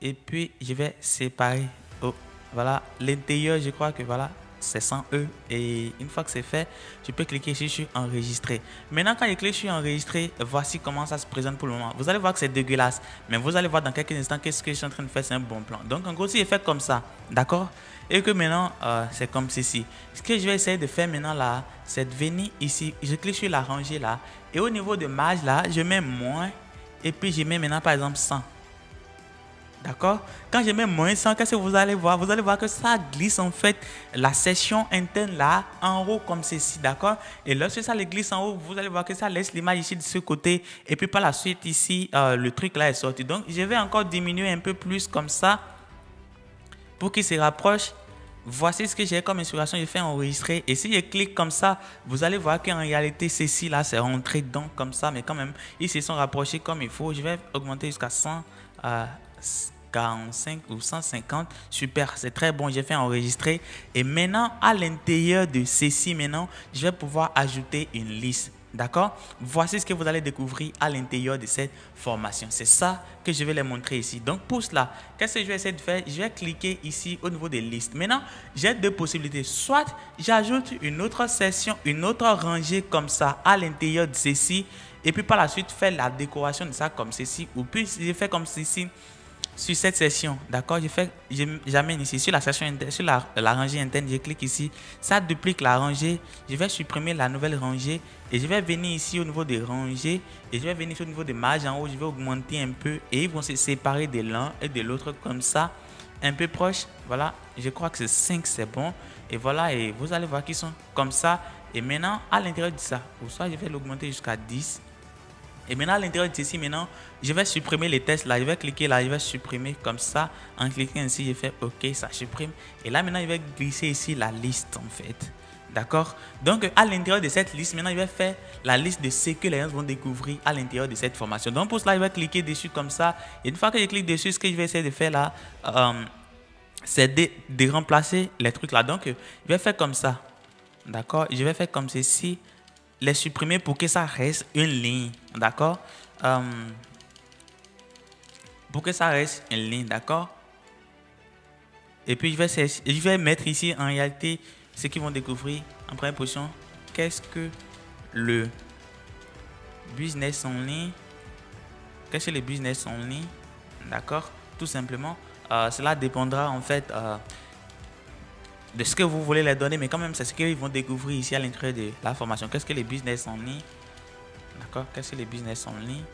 Et puis, je vais séparer. Oh, voilà, l'intérieur, je crois que voilà, c'est sans E. Et une fois que c'est fait, je peux cliquer ici sur enregistrer. Maintenant, quand je clique sur enregistrer, voici comment ça se présente pour le moment. Vous allez voir que c'est dégueulasse. Mais vous allez voir dans quelques instants qu'est-ce que je suis en train de faire, c'est un bon plan. Donc, en gros, si je fais comme ça, d'accord? Et que maintenant, c'est comme ceci. Ce que je vais essayer de faire maintenant là, c'est de venir ici. Je clique sur la rangée là. Et au niveau de marge là, je mets moins. Et puis, je mets maintenant par exemple 100. D'accord? Quand je mets moins 100, qu'est-ce que vous allez voir? Vous allez voir que ça glisse en fait la section interne là en haut comme ceci, d'accord? Et lorsque ça le glisse en haut, vous allez voir que ça laisse l'image ici de ce côté. Et puis par la suite ici, le truc là est sorti. Donc je vais encore diminuer un peu plus comme ça pour qu'il se rapproche. Voici ce que j'ai comme inspiration, je fais enregistrer. Et si je clique comme ça, vous allez voir qu'en réalité, ceci là, c'est rentré dedans comme ça. Mais quand même, ils se sont rapprochés comme il faut. Je vais augmenter jusqu'à 145 ou 150. Super, c'est très bon. J'ai fait enregistrer. Et maintenant, à l'intérieur de ceci, maintenant, je vais pouvoir ajouter une liste. D'accord? Voici ce que vous allez découvrir à l'intérieur de cette formation. C'est ça que je vais les montrer ici. Donc, pour cela, qu'est-ce que je vais essayer de faire? Je vais cliquer ici au niveau des listes. Maintenant, j'ai deux possibilités. Soit j'ajoute une autre section, une autre rangée comme ça à l'intérieur de ceci. Et puis, par la suite, faire la décoration de ça comme ceci. Ou puis, je fais comme ceci. sur cette section, d'accord, j'amène ici sur la section interne, sur la rangée interne, je clique ici, ça duplique la rangée, je vais supprimer la nouvelle rangée et je vais venir ici au niveau des rangées et je vais venir ici au niveau des marges en haut, je vais augmenter un peu et ils vont se séparer de l'un et de l'autre comme ça, un peu proche, voilà, je crois que c'est 5, c'est bon et voilà, et vous allez voir qu'ils sont comme ça et maintenant à l'intérieur de ça, ou soit je vais l'augmenter jusqu'à 10. Et maintenant, à l'intérieur de ceci, maintenant, je vais supprimer les tests là. Je vais cliquer là, je vais supprimer comme ça. En cliquant ici, je fais OK, ça supprime. Et là, maintenant, je vais glisser ici la liste en fait. D'accord? Donc, à l'intérieur de cette liste, maintenant, je vais faire la liste de ce que les gens vont découvrir à l'intérieur de cette formation. Donc, pour cela, je vais cliquer dessus comme ça. Et une fois que je clique dessus, ce que je vais essayer de faire là, c'est de remplacer les trucs là. Donc, je vais faire comme ça. D'accord? Je vais faire comme ceci. Les supprimer pour que ça reste une ligne, d'accord, pour que ça reste une ligne, d'accord. Et puis je vais mettre ici en réalité ce qu'ils vont découvrir en première position. Qu'est-ce que le business en ligne? Qu'est-ce que le business en ligne? D'accord, tout simplement. Cela dépendra en fait de ce que vous voulez leur donner, mais quand même, c'est ce qu'ils vont découvrir ici à l'intérieur de la formation. Qu'est-ce que les business en ligne? D'accord? Qu'est-ce que les business en ligne?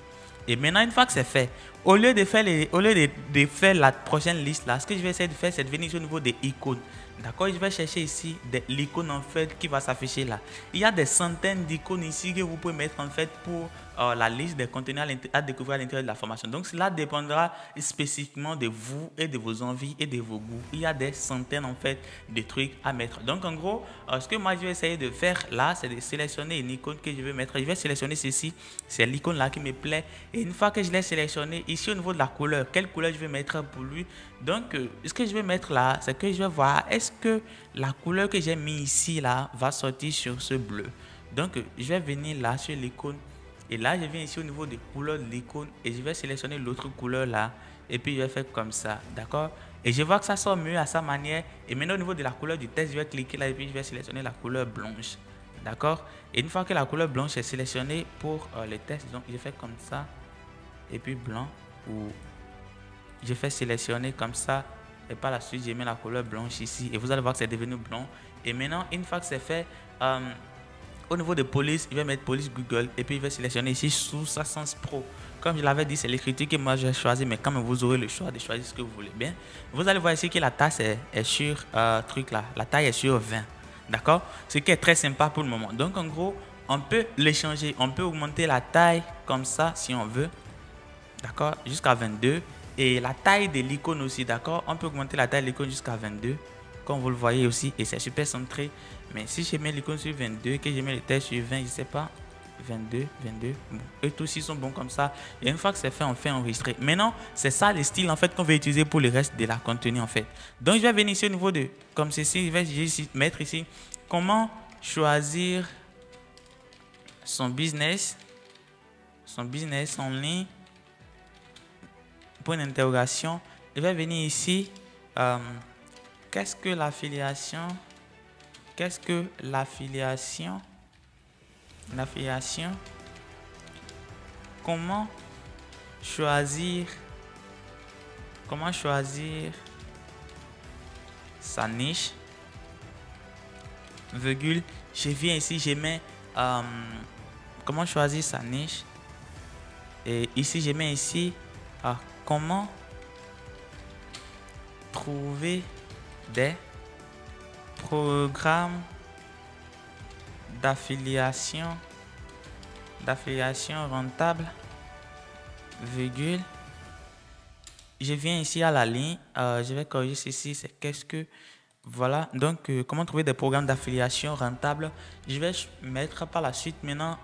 Et maintenant, une fois que c'est fait, au lieu de faire la prochaine liste là, ce que je vais essayer de faire, c'est de venir au niveau des icônes. D'accord? Je vais chercher ici l'icône en fait qui va s'afficher là. Il y a des centaines d'icônes ici que vous pouvez mettre en fait pour la liste des contenus à découvrir à l'intérieur de la formation. Donc, cela dépendra spécifiquement de vous et de vos envies et de vos goûts. Il y a des centaines en fait de trucs à mettre. Donc, en gros, ce que moi je vais essayer de faire là, c'est de sélectionner une icône que je vais mettre. Je vais sélectionner ceci. C'est l'icône là qui me plaît. Et une fois que je l'ai sélectionné, ici au niveau de la couleur, quelle couleur je vais mettre pour lui. Donc, ce que je vais mettre là, c'est que je vais voir est-ce que la couleur que j'ai mis ici là va sortir sur ce bleu. Donc, je vais venir là sur l'icône. Et là, je viens ici au niveau des couleurs de l'icône et je vais sélectionner l'autre couleur là. Et puis, je vais faire comme ça, d'accord? Et je vois que ça sort mieux à sa manière. Et maintenant, au niveau de la couleur du texte, je vais cliquer là et puis je vais sélectionner la couleur blanche. D'accord? Et une fois que la couleur blanche est sélectionnée pour le texte, donc je fais comme ça. Et puis blanc. Ou je fais sélectionner comme ça. Et par la suite, je mets la couleur blanche ici. Et vous allez voir que c'est devenu blanc. Et maintenant, une fois que c'est fait, au niveau de police, je vais mettre police Google et puis je vais sélectionner ici sous sa Sans Pro. Comme je l'avais dit, c'est l'écriture que moi j'ai choisi, mais quand même vous aurez le choix de choisir ce que vous voulez bien. Vous allez voir ici que la taille est sur truc là, la taille est sur 20. D'accord? Ce qui est très sympa pour le moment. Donc en gros, on peut l'échanger, on peut augmenter la taille comme ça si on veut. D'accord? Jusqu'à 22. Et la taille de l'icône aussi, d'accord? On peut augmenter la taille de l'icône jusqu'à 22. Comme vous le voyez aussi, et c'est super centré. Mais si je mets l'icône sur 22, que je mets le texte sur 20, je ne sais pas, 22, bon. Eux tous ils sont bons comme ça. Et une fois que c'est fait, on fait enregistrer. Maintenant, c'est ça le style en fait qu'on va utiliser pour le reste de la contenu en fait. Donc, je vais venir ici au niveau de, comme ceci, je vais mettre ici, comment choisir son business en ligne, point d'interrogation. Je vais venir ici, qu'est-ce que l'affiliation? Qu'est-ce que l'affiliation? L'affiliation. Comment choisir sa niche? Virgule. Je viens ici, je mets comment choisir sa niche. Et ici, je mets ici comment trouver des programmes d'affiliation rentable, virgule. Je viens ici à la ligne, je vais corriger ceci, c'est qu'est-ce que, voilà, donc comment trouver des programmes d'affiliation rentables. Je vais mettre par la suite maintenant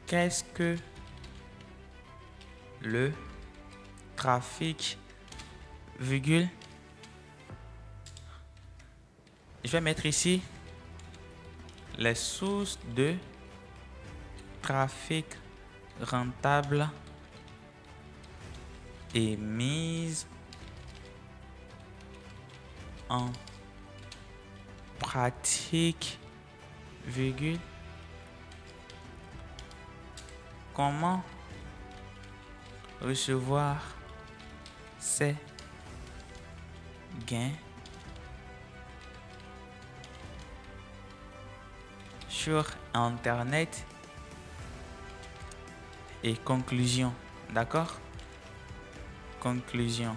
qu'est-ce que le trafic, virgule. Je vais mettre ici les sources de trafic rentable et mise en pratique, virgule. comment recevoir ses gains sur Internet et conclusion. D'accord? Conclusion.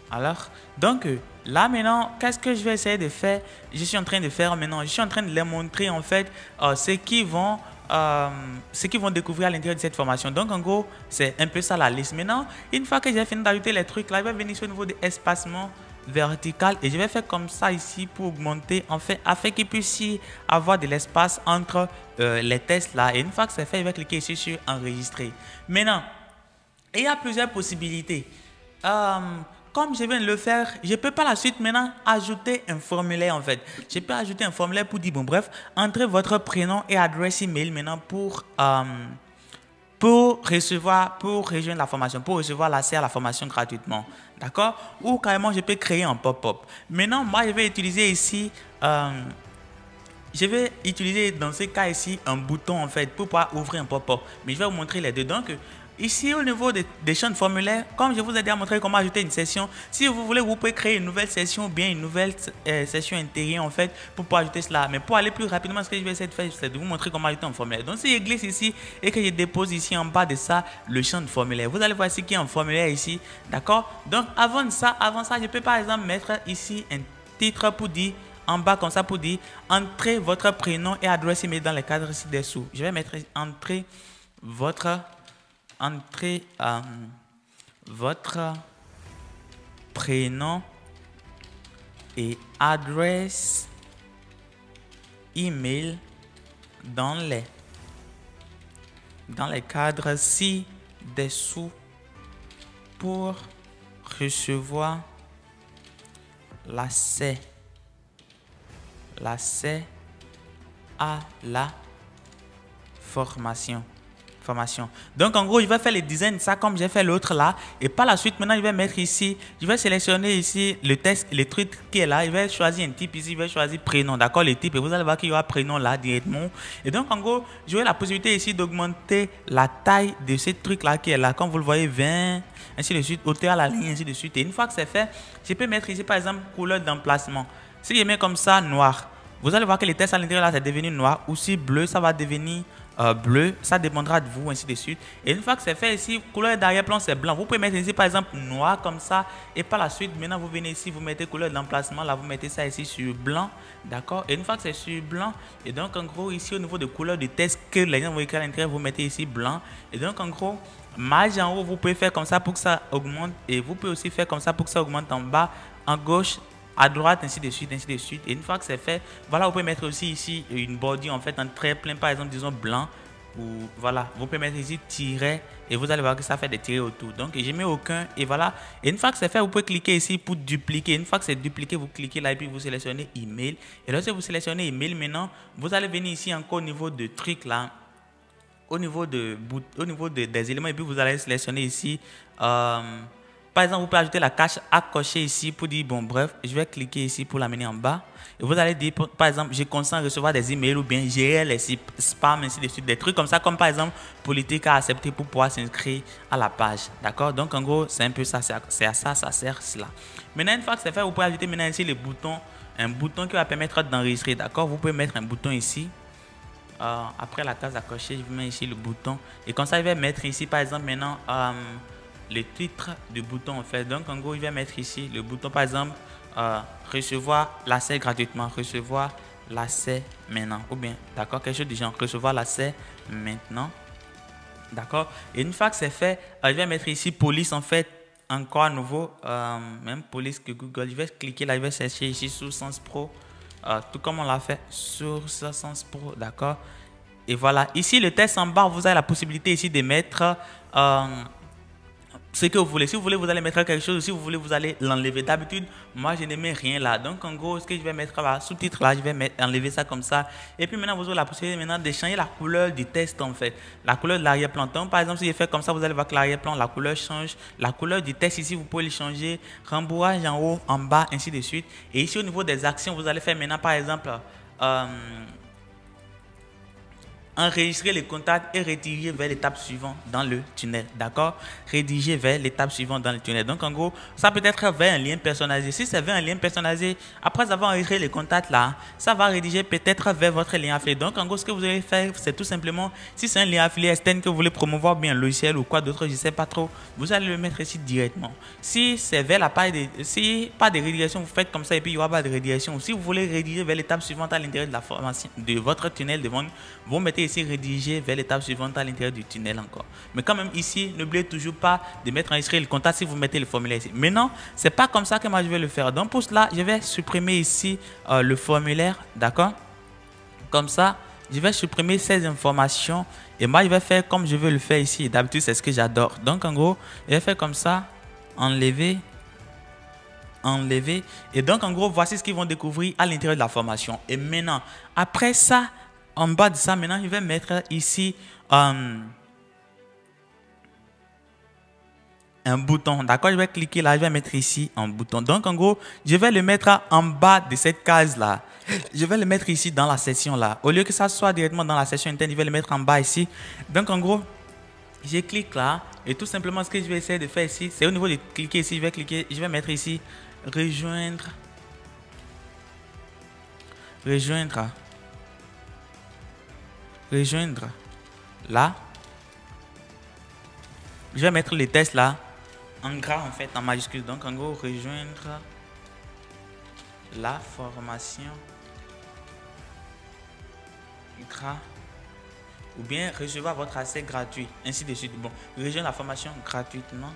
Alors, donc là maintenant, qu'est-ce que je vais essayer de faire? Je suis en train de faire maintenant, je suis en train de les montrer en fait ce qu'ils vont découvrir à l'intérieur de cette formation. Donc en gros, c'est un peu ça la liste. Maintenant, une fois que j'ai fini d'ajouter les trucs là, je vais venir sur le niveau de espacement vertical et je vais faire comme ça ici pour augmenter en fait afin qu'il puisse y avoir de l'espace entre les tests là. Et une fois que c'est fait, je vais cliquer ici sur enregistrer. Maintenant, il y a plusieurs possibilités. Comme je viens de le faire, je peux par la suite maintenant ajouter un formulaire en fait. Je peux ajouter un formulaire pour dire, bon bref, entrez votre prénom et adresse email maintenant pour rejoindre la formation, pour recevoir l'accès à la formation gratuitement. D'accord? Ou carrément, je peux créer un pop-up. Maintenant, moi, je vais utiliser ici, dans ce cas ici, un bouton en fait pour pouvoir ouvrir un pop-up. Mais je vais vous montrer les deux. Donc, ici, au niveau des champs de formulaire, comme je vous ai déjà montré comment ajouter une session, si vous voulez, vous pouvez créer une nouvelle session ou bien une nouvelle session intégrée en fait pour pouvoir ajouter cela. Mais pour aller plus rapidement, ce que je vais essayer de faire, c'est de vous montrer comment ajouter un formulaire. Donc, si je glisse ici et que je dépose ici en bas de ça le champ de formulaire, vous allez voir ici qu'il y a un formulaire ici. D'accord? Donc, avant ça, je peux par exemple mettre ici un titre pour dire en bas comme ça pour dire entrez votre prénom et adresse email dans les cadres ci-dessous. Je vais mettre entrez votre prénom et adresse email dans les cadres ci-dessous pour recevoir l'accès à la formation. Donc en gros, je vais faire le design de ça comme j'ai fait l'autre là. Et par la suite, maintenant, je vais mettre ici, je vais sélectionner ici le texte, le truc qui est là. Je vais choisir un type ici, je vais choisir prénom, d'accord, le type. Et vous allez voir qu'il y aura prénom là directement. Et donc en gros, j'aurai la possibilité ici d'augmenter la taille de ce truc là qui est là. Comme vous le voyez, 20, ainsi de suite, hauteur à la ligne, ainsi de suite. Et une fois que c'est fait, je peux mettre ici par exemple couleur d'emplacement. Si je mets comme ça, noir, vous allez voir que le texte à l'intérieur là, c'est devenu noir. Ou si bleu, ça va devenir bleu, ça dépendra de vous, ainsi de suite. Et une fois que c'est fait ici, couleur d'arrière-plan c'est blanc. Vous pouvez mettre ici par exemple noir comme ça. Et par la suite, maintenant vous venez ici, vous mettez couleur d'emplacement. Là, vous mettez ça ici sur blanc. D'accord? Et une fois que c'est sur blanc, et donc en gros, ici au niveau de couleur de texte que les gens vont écrire à l'intérieur, vous mettez ici blanc. Et donc en gros, marge en haut, vous pouvez faire comme ça pour que ça augmente. Et vous pouvez aussi faire comme ça pour que ça augmente en bas, en gauche, à droite, ainsi de suite, ainsi de suite. Et une fois que c'est fait, voilà, vous pouvez mettre aussi ici une bordure en fait en trait plein, par exemple, disons blanc. Ou voilà, vous pouvez mettre ici tiret et vous allez voir que ça fait des tirets autour. Donc j'ai mis aucun et voilà. Et une fois que c'est fait, vous pouvez cliquer ici pour dupliquer. Une fois que c'est dupliqué, vous cliquez là et puis vous sélectionnez email. Et lorsque vous sélectionnez email, maintenant, vous allez venir ici encore au niveau de truc là, au niveau des éléments et puis vous allez sélectionner ici. Par exemple, vous pouvez ajouter la cache à cocher ici pour dire, bon, bref, je vais cliquer ici pour l'amener en bas. Et vous allez dire, par exemple, je consens à recevoir des emails ou bien gérer les spams, ainsi de suite. Des trucs comme ça, comme par exemple, politique à accepter pour pouvoir s'inscrire à la page. D'accord? Donc, en gros, c'est un peu ça. C'est à ça, ça sert cela. Maintenant, une fois que c'est fait, vous pouvez ajouter maintenant ici le bouton, un bouton qui va permettre d'enregistrer. D'accord? Vous pouvez mettre un bouton ici. Après la case à cocher, je mets ici le bouton. Et comme ça, je vais mettre ici, par exemple, maintenant, le titre du bouton en fait. Donc en gros, il va mettre ici le bouton par exemple recevoir l'accès gratuitement, recevoir l'accès maintenant ou bien d'accord, quelque chose du genre recevoir l'accès maintenant. D'accord? Et une fois que c'est fait, je vais mettre ici police en fait, encore à nouveau, même police que Google. Je vais cliquer là, je vais chercher ici sur Sens Pro, tout comme on l'a fait sur Sens Pro, d'accord? Et voilà, ici le test en bas, vous avez la possibilité ici de mettre ce que vous voulez. Si vous voulez, vous allez mettre quelque chose. Si vous voulez, vous allez l'enlever. D'habitude, moi, je ne mets rien là. Donc, en gros, ce que je vais mettre là, sous-titre là, je vais enlever ça comme ça. Et puis maintenant, vous avez la possibilité maintenant de changer la couleur du texte en fait. La couleur de l'arrière-plan. Donc, par exemple, si je fais comme ça, vous allez voir que l'arrière-plan, la couleur change. La couleur du texte ici, vous pouvez le changer. Rembourrage en haut, en bas, ainsi de suite. Et ici, au niveau des actions, vous allez faire maintenant, par exemple, enregistrer les contacts et rediriger vers l'étape suivante dans le tunnel. D'accord? Rédiger vers l'étape suivante dans le tunnel. Donc, en gros, ça peut être vers un lien personnalisé. Si c'est vers un lien personnalisé, après avoir enregistré les contacts là, ça va rédiger peut-être vers votre lien affilié. Donc, en gros, ce que vous allez faire, c'est tout simplement, si c'est un lien affilié externe que vous voulez promouvoir, bien un logiciel ou quoi d'autre, je ne sais pas trop, vous allez le mettre ici directement. Si c'est vers la page si pas de rédigetion, vous faites comme ça et puis il n'y aura pas de rédigection. Si vous voulez rédiger vers l'étape suivante à l'intérieur de la formation de votre tunnel de vente, vous mettez ici rédiger vers l'étape suivante à l'intérieur du tunnel encore. Mais quand même ici, n'oubliez toujours pas de mettre enregistrer le contact si vous mettez le formulaire ici. Maintenant, c'est pas comme ça que moi je vais le faire. Donc pour cela, je vais supprimer ici le formulaire, d'accord? Comme ça, je vais supprimer ces informations et moi je vais faire comme je veux le faire ici. D'habitude, c'est ce que j'adore. Donc en gros, je vais faire comme ça, enlever. Et donc en gros, voici ce qu'ils vont découvrir à l'intérieur de la formation. Et maintenant, après ça, en bas de ça, maintenant, je vais mettre ici un bouton. D'accord? Je vais cliquer là, je vais mettre ici un bouton. Donc, en gros, je vais le mettre en bas de cette case-là. Je vais le mettre ici dans la section là. Au lieu que ça soit directement dans la section interne, je vais le mettre en bas ici. Donc, en gros, je clique là. Et tout simplement, ce que je vais essayer de faire ici, c'est au niveau de cliquer ici, je vais mettre ici rejoindre. Là, je vais mettre les tests là en gras en fait, en majuscule. Donc en gros, rejoindre la formation gras ou bien recevoir votre accès gratuit, ainsi de suite. Bon, rejoindre la formation gratuitement.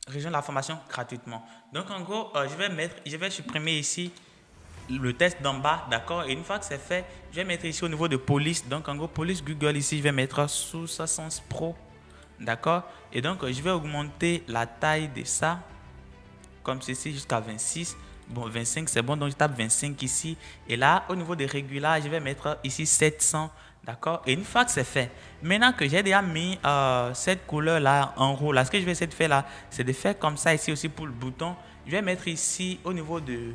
Rejoindre la formation gratuitement. Donc en gros, je vais supprimer ici le test d'en bas, d'accord? Et une fois que c'est fait, je vais mettre ici au niveau de police. Donc en gros, police Google ici, je vais mettre sous Sens Pro, d'accord? Et donc je vais augmenter la taille de ça comme ceci jusqu'à 26. Bon, 25 c'est bon, donc je tape 25 ici. Et là, au niveau des régulages, je vais mettre ici 700, d'accord? Et une fois que c'est fait, maintenant que j'ai déjà mis cette couleur là en rouge, là, ce que je vais essayer de faire là, c'est de faire comme ça ici aussi pour le bouton. Je vais mettre ici au niveau de...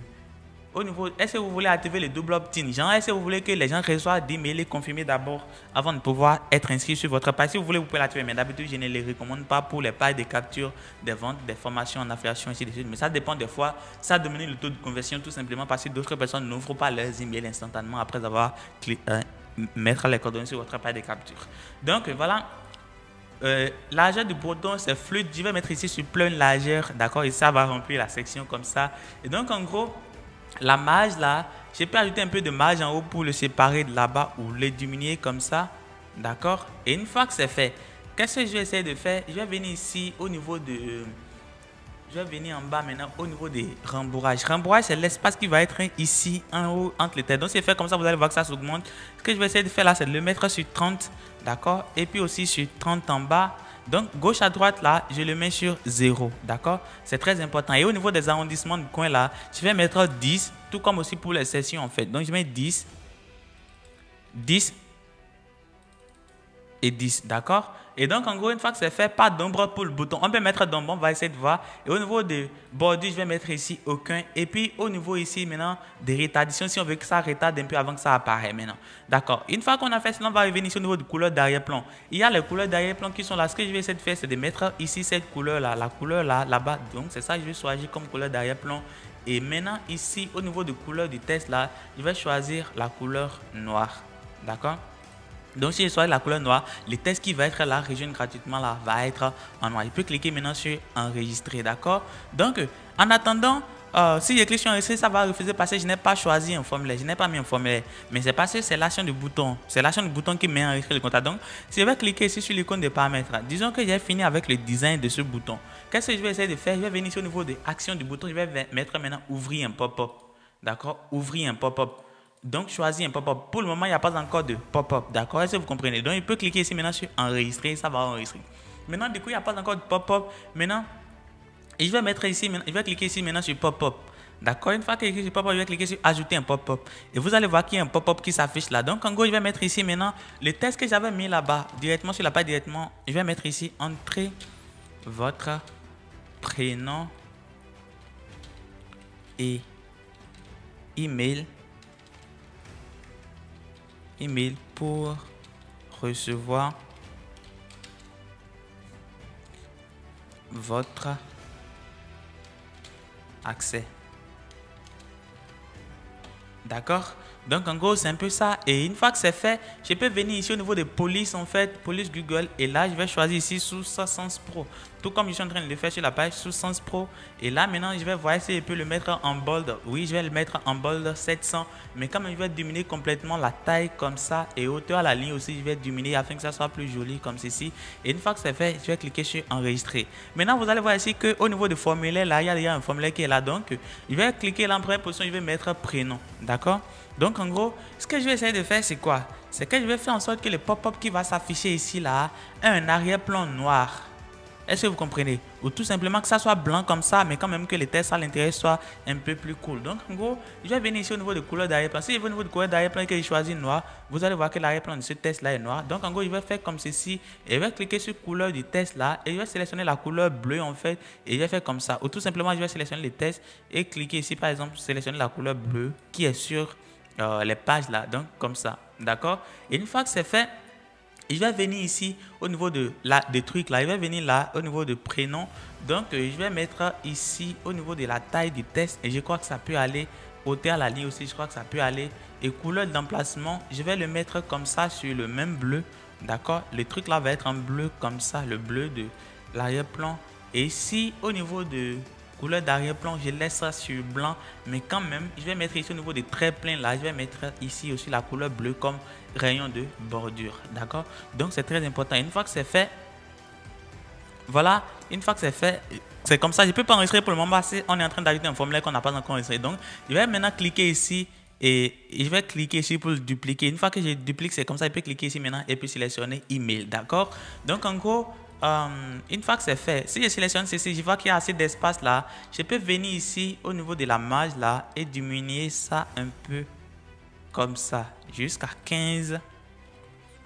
est-ce que vous voulez activer le double opt-in? Genre, est-ce que vous voulez que les gens reçoivent des mails confirmés d'abord avant de pouvoir être inscrits sur votre page? Si vous voulez, vous pouvez l'activer, mais d'habitude, je ne les recommande pas pour les pages de capture, des ventes, des formations en affiliation, ainsi de suite. Mais ça dépend des fois, ça diminue le taux de conversion tout simplement parce que d'autres personnes n'ouvrent pas leurs emails instantanément après avoir mettre les coordonnées sur votre page de capture. Donc, voilà. Largeur du bouton c'est fluide. Je vais mettre ici sur plein largeur, d'accord, et ça va remplir la section comme ça. Et donc en gros, la marge là, je peux ajouter un peu de marge en haut pour le séparer de là-bas ou le diminuer comme ça, d'accord. Et une fois que c'est fait, qu'est-ce que je vais essayer de faire? Je vais venir ici au niveau de... Je vais venir en bas maintenant au niveau des rembourrages. Rembourrage, c'est l'espace qui va être ici en haut entre les têtes. Donc, si je fais comme ça, vous allez voir que ça s'augmente. Ce que je vais essayer de faire là, c'est de le mettre sur 30, d'accord? Et puis aussi sur 30 en bas. Donc, gauche à droite, là, je le mets sur 0, d'accord? C'est très important. Et au niveau des arrondissements de coin, là, je vais mettre 10, tout comme aussi pour les sessions, en fait. Donc, je mets 10, 10 et 10, d'accord? Et donc, en gros, une fois que c'est fait, pas d'ombre pour le bouton. On peut mettre d'ombre, on va essayer de voir. Et au niveau de bordure, je vais mettre ici aucun. Et puis, au niveau ici, maintenant, des retardations, si on veut que ça retarde un peu avant que ça apparaisse maintenant. D'accord. Une fois qu'on a fait cela, on va revenir ici au niveau de couleur d'arrière-plan. Il y a les couleurs d'arrière-plan qui sont là. Ce que je vais essayer de faire, c'est de mettre ici cette couleur-là, la couleur là, là-bas. Donc, c'est ça que je vais choisir comme couleur d'arrière-plan. Et maintenant, ici, au niveau de couleur du test, là, je vais choisir la couleur noire. D'accord? Donc, si je choisis la couleur noire, le test qui va être là, rejoindre gratuitement, là, va être en noir. Je peux cliquer maintenant sur enregistrer, d'accord? Donc, en attendant, si je clique sur enregistrer, ça va refuser parce que je n'ai pas choisi un formulaire, je n'ai pas mis un formulaire. Mais c'est parce que c'est l'action du bouton. C'est l'action du bouton qui met enregistrer le contact. Donc, si je vais cliquer ici sur l'icône de paramètres, disons que j'ai fini avec le design de ce bouton. Qu'est-ce que je vais essayer de faire? Je vais venir ici au niveau de action du bouton, je vais mettre maintenant ouvrir un pop-up. D'accord? Ouvrir un pop-up. Donc, choisis un pop-up. Pour le moment, il n'y a pas encore de pop-up. D'accord? Est-ce que vous comprenez? Donc, il peut cliquer ici maintenant sur enregistrer. Ça va enregistrer. Maintenant, du coup, il n'y a pas encore de pop-up. Maintenant, je vais mettre ici, je vais cliquer ici maintenant sur pop-up. D'accord? Une fois que j'ai cliqué sur pop-up, je vais cliquer sur ajouter un pop-up. Et vous allez voir qu'il y a un pop-up qui s'affiche là. Donc, en gros, je vais mettre ici maintenant le test que j'avais mis là-bas, directement sur la page directement. Je vais mettre ici, entrez votre prénom et email email pour recevoir votre accès. D'accord? Donc en gros c'est un peu ça, et une fois que c'est fait, je peux venir ici au niveau de police, en fait, police Google, et là je vais choisir ici sous Sens Pro, tout comme je suis en train de le faire sur la page sous Sens Pro. Et là maintenant je vais voir si je peux le mettre en bold. Oui, je vais le mettre en bold 700, mais quand même je vais diminuer complètement la taille comme ça, et hauteur à la ligne aussi je vais diminuer afin que ça soit plus joli comme ceci. Et une fois que c'est fait, je vais cliquer sur enregistrer. Maintenant vous allez voir ici que au niveau du formulaire là, il y a déjà un formulaire qui est là, donc je vais cliquer là en première position, je vais mettre prénom. D'accord? Donc en gros, ce que je vais essayer de faire, c'est quoi? C'est que je vais faire en sorte que le pop-up qui va s'afficher ici là ait un arrière-plan noir. Est-ce que vous comprenez? Ou tout simplement que ça soit blanc comme ça, mais quand même que les textes à l'intérieur soient un peu plus cool. Donc en gros, je vais venir ici au niveau de couleur d'arrière-plan. Si je vais au niveau de couleur d'arrière-plan et que je choisis noir, vous allez voir que l'arrière-plan de ce test là est noir. Donc en gros, je vais faire comme ceci et je vais cliquer sur couleur du test là et je vais sélectionner la couleur bleue en fait et je vais faire comme ça. Ou tout simplement, je vais sélectionner les tests et cliquer ici par exemple, sélectionner la couleur bleue qui est sur les pages là, donc comme ça, d'accord. Et une fois que c'est fait, je vais venir ici au niveau de des trucs là, je vais venir là au niveau de prénom, donc je vais mettre ici au niveau de la taille du test et je crois que ça peut aller hauteur à la ligne aussi, je crois que ça peut aller. Et couleur d'emplacement, je vais le mettre comme ça sur le même bleu, d'accord. Le truc là va être en bleu comme ça, le bleu de l'arrière-plan. Et ici au niveau de couleur d'arrière-plan, je laisse ça sur blanc, mais quand même, je vais mettre ici au niveau des traits pleins là, je vais mettre ici aussi la couleur bleue comme rayon de bordure, d'accord. Donc c'est très important. Une fois que c'est fait, voilà, une fois que c'est fait, c'est comme ça. Je ne peux pas enregistrer pour le moment parce qu'on est en train d'ajouter un formulaire qu'on n'a pas encore enregistré. Donc je vais maintenant cliquer ici et je vais cliquer ici pour le dupliquer. Une fois que je duplique, c'est comme ça, je peux cliquer ici maintenant et puis sélectionner email, d'accord. Donc en gros, une fois que c'est fait, si je sélectionne ceci, je vois qu'il y a assez d'espace là, je peux venir ici au niveau de la marge là et diminuer ça un peu comme ça jusqu'à 15,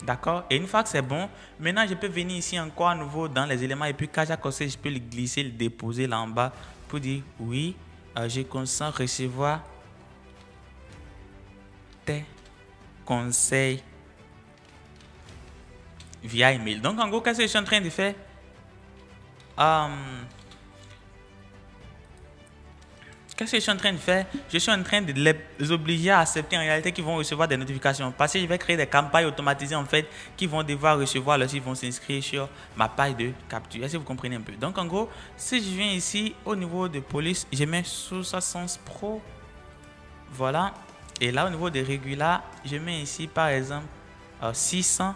d'accord. Et une fois que c'est bon, maintenant je peux venir ici encore à nouveau dans les éléments et puis quand j'ai accosté, je peux le glisser, le déposer là en bas pour dire oui, je consens recevoir tes conseils via email. Donc en gros, qu'est-ce que je suis en train de faire? Qu'est-ce que je suis en train de faire? Je suis en train de les obliger à accepter en réalité qu'ils vont recevoir des notifications. Parce que je vais créer des campagnes automatisées en fait qui vont devoir recevoir lorsqu'ils vont s'inscrire sur ma page de capture. Est-ce que vous comprenez un peu? Donc en gros, si je viens ici au niveau de police, je mets sous Sens Pro. Voilà. Et là au niveau des régulars, je mets ici par exemple 600.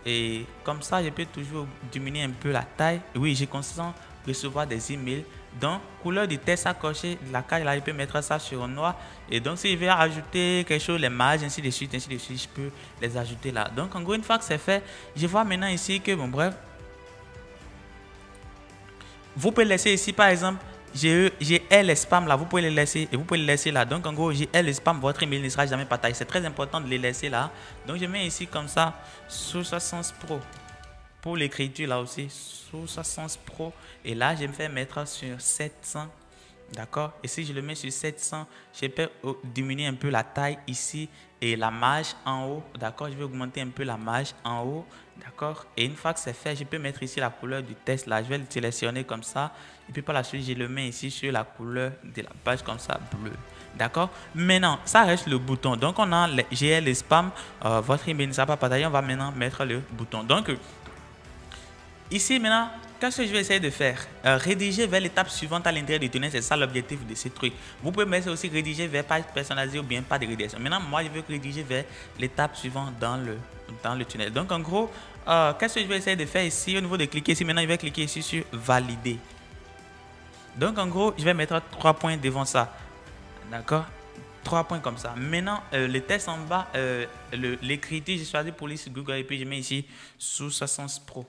Et comme ça, je peux toujours diminuer un peu la taille. Oui, je consens recevoir des emails. Donc, couleur du test à cocher, la case là, je peux mettre ça sur noir. Et donc, si je vais ajouter quelque chose, les marges, ainsi de suite, je peux les ajouter là. Donc, en gros, une fois que c'est fait, je vois maintenant ici que, bon, bref, vous pouvez laisser ici, par exemple, j'ai les spams là, vous pouvez les laisser et vous pouvez les laisser là. Donc en gros, j'ai les spams, votre email ne sera jamais partagé. C'est très important de les laisser là. Donc je mets ici comme ça sous Sens Pro. Pour l'écriture là aussi, sous Sens Pro. Et là, je vais me faire mettre sur 700. D'accord. Et si je le mets sur 700, je peux diminuer un peu la taille ici et la marge en haut. D'accord. Je vais augmenter un peu la marge en haut. D'accord. Et une fois que c'est fait, je peux mettre ici la couleur du test là. Je vais le sélectionner comme ça. Et puis par la suite, je le mets ici sur la couleur de la page comme ça, bleu. D'accord. Maintenant, ça reste le bouton. Donc on a les spams. Votre email ne sera pas partagé. On va maintenant mettre le bouton. Donc ici maintenant, qu'est-ce que je vais essayer de faire? Rédiger vers l'étape suivante à l'intérieur du tunnel, c'est ça l'objectif de ce truc. Vous pouvez mettre aussi rédiger vers page personnalisée ou bien pas de rédaction. Maintenant, moi, je veux rédiger vers l'étape suivante dans le tunnel. Donc, en gros, qu'est-ce que je vais essayer de faire ici? Au niveau de cliquer ici, maintenant, je vais cliquer ici sur valider. Donc, en gros, je vais mettre 3 points devant ça. D'accord? 3 points comme ça. Maintenant, le test en bas, l'écriture, j'ai choisi police Google et puis je mets ici sous Sens Pro.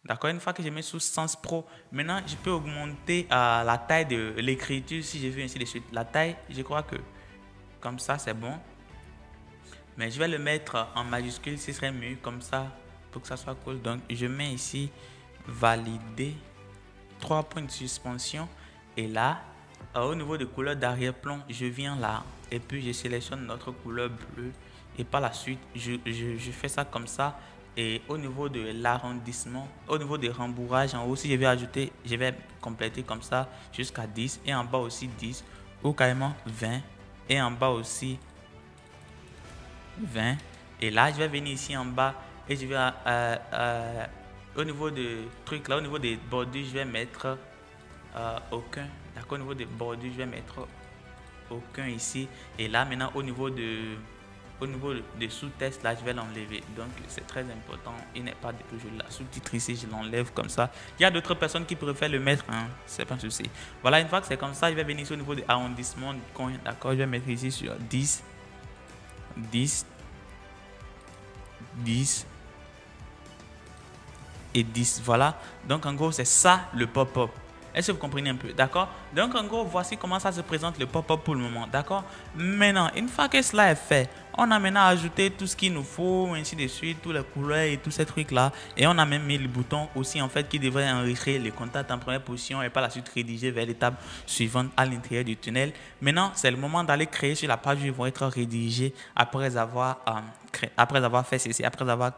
D'accord, une fois que je mets sous Sens Pro, maintenant je peux augmenter la taille de l'écriture si je veux ainsi de suite. La taille, je crois que comme ça c'est bon. Mais je vais le mettre en majuscule, ce serait mieux comme ça pour que ça soit cool. Donc je mets ici valider, 3 points de suspension. Et là, au niveau de couleur d'arrière-plan, je viens là et puis je sélectionne notre couleur bleue. et par la suite, je fais ça comme ça. Et au niveau de l'arrondissement, au niveau des rembourrages, en haut, si je vais ajouter, je vais compléter comme ça jusqu'à 10 et en bas aussi 10 ou carrément 20 et en bas aussi 20. Et là, je vais venir ici en bas et je vais au niveau de trucs là, au niveau des bordures, je vais mettre aucun. D'accord, au niveau des bordures, je vais mettre aucun ici. Et là, maintenant, au niveau des sous-textes, là, je vais l'enlever. Donc, c'est très important. Il n'est pas toujours là. Sous-titre ici, je l'enlève comme ça. Il y a d'autres personnes qui préfèrent le mettre, hein, c'est pas un souci. Voilà, une fois que c'est comme ça, je vais venir ici au niveau de arrondissement du coin. D'accord, je vais mettre ici sur 10, 10, 10 et 10. Voilà. Donc, en gros, c'est ça le pop-up. Est-ce que vous comprenez un peu? D'accord? Donc, en gros, voici comment ça se présente le pop-up pour le moment. D'accord? Maintenant, une fois que cela est fait, on a maintenant ajouté tout ce qu'il nous faut, ainsi de suite, toutes les couleurs et tous ces trucs-là. Et on a même mis le bouton aussi, en fait, qui devrait enregistrer les contacts en première position et par la suite rédiger vers l'étape suivante à l'intérieur du tunnel. Maintenant, c'est le moment d'aller créer sur la page où ils vont être rédigés après avoir fait ceci, après avoir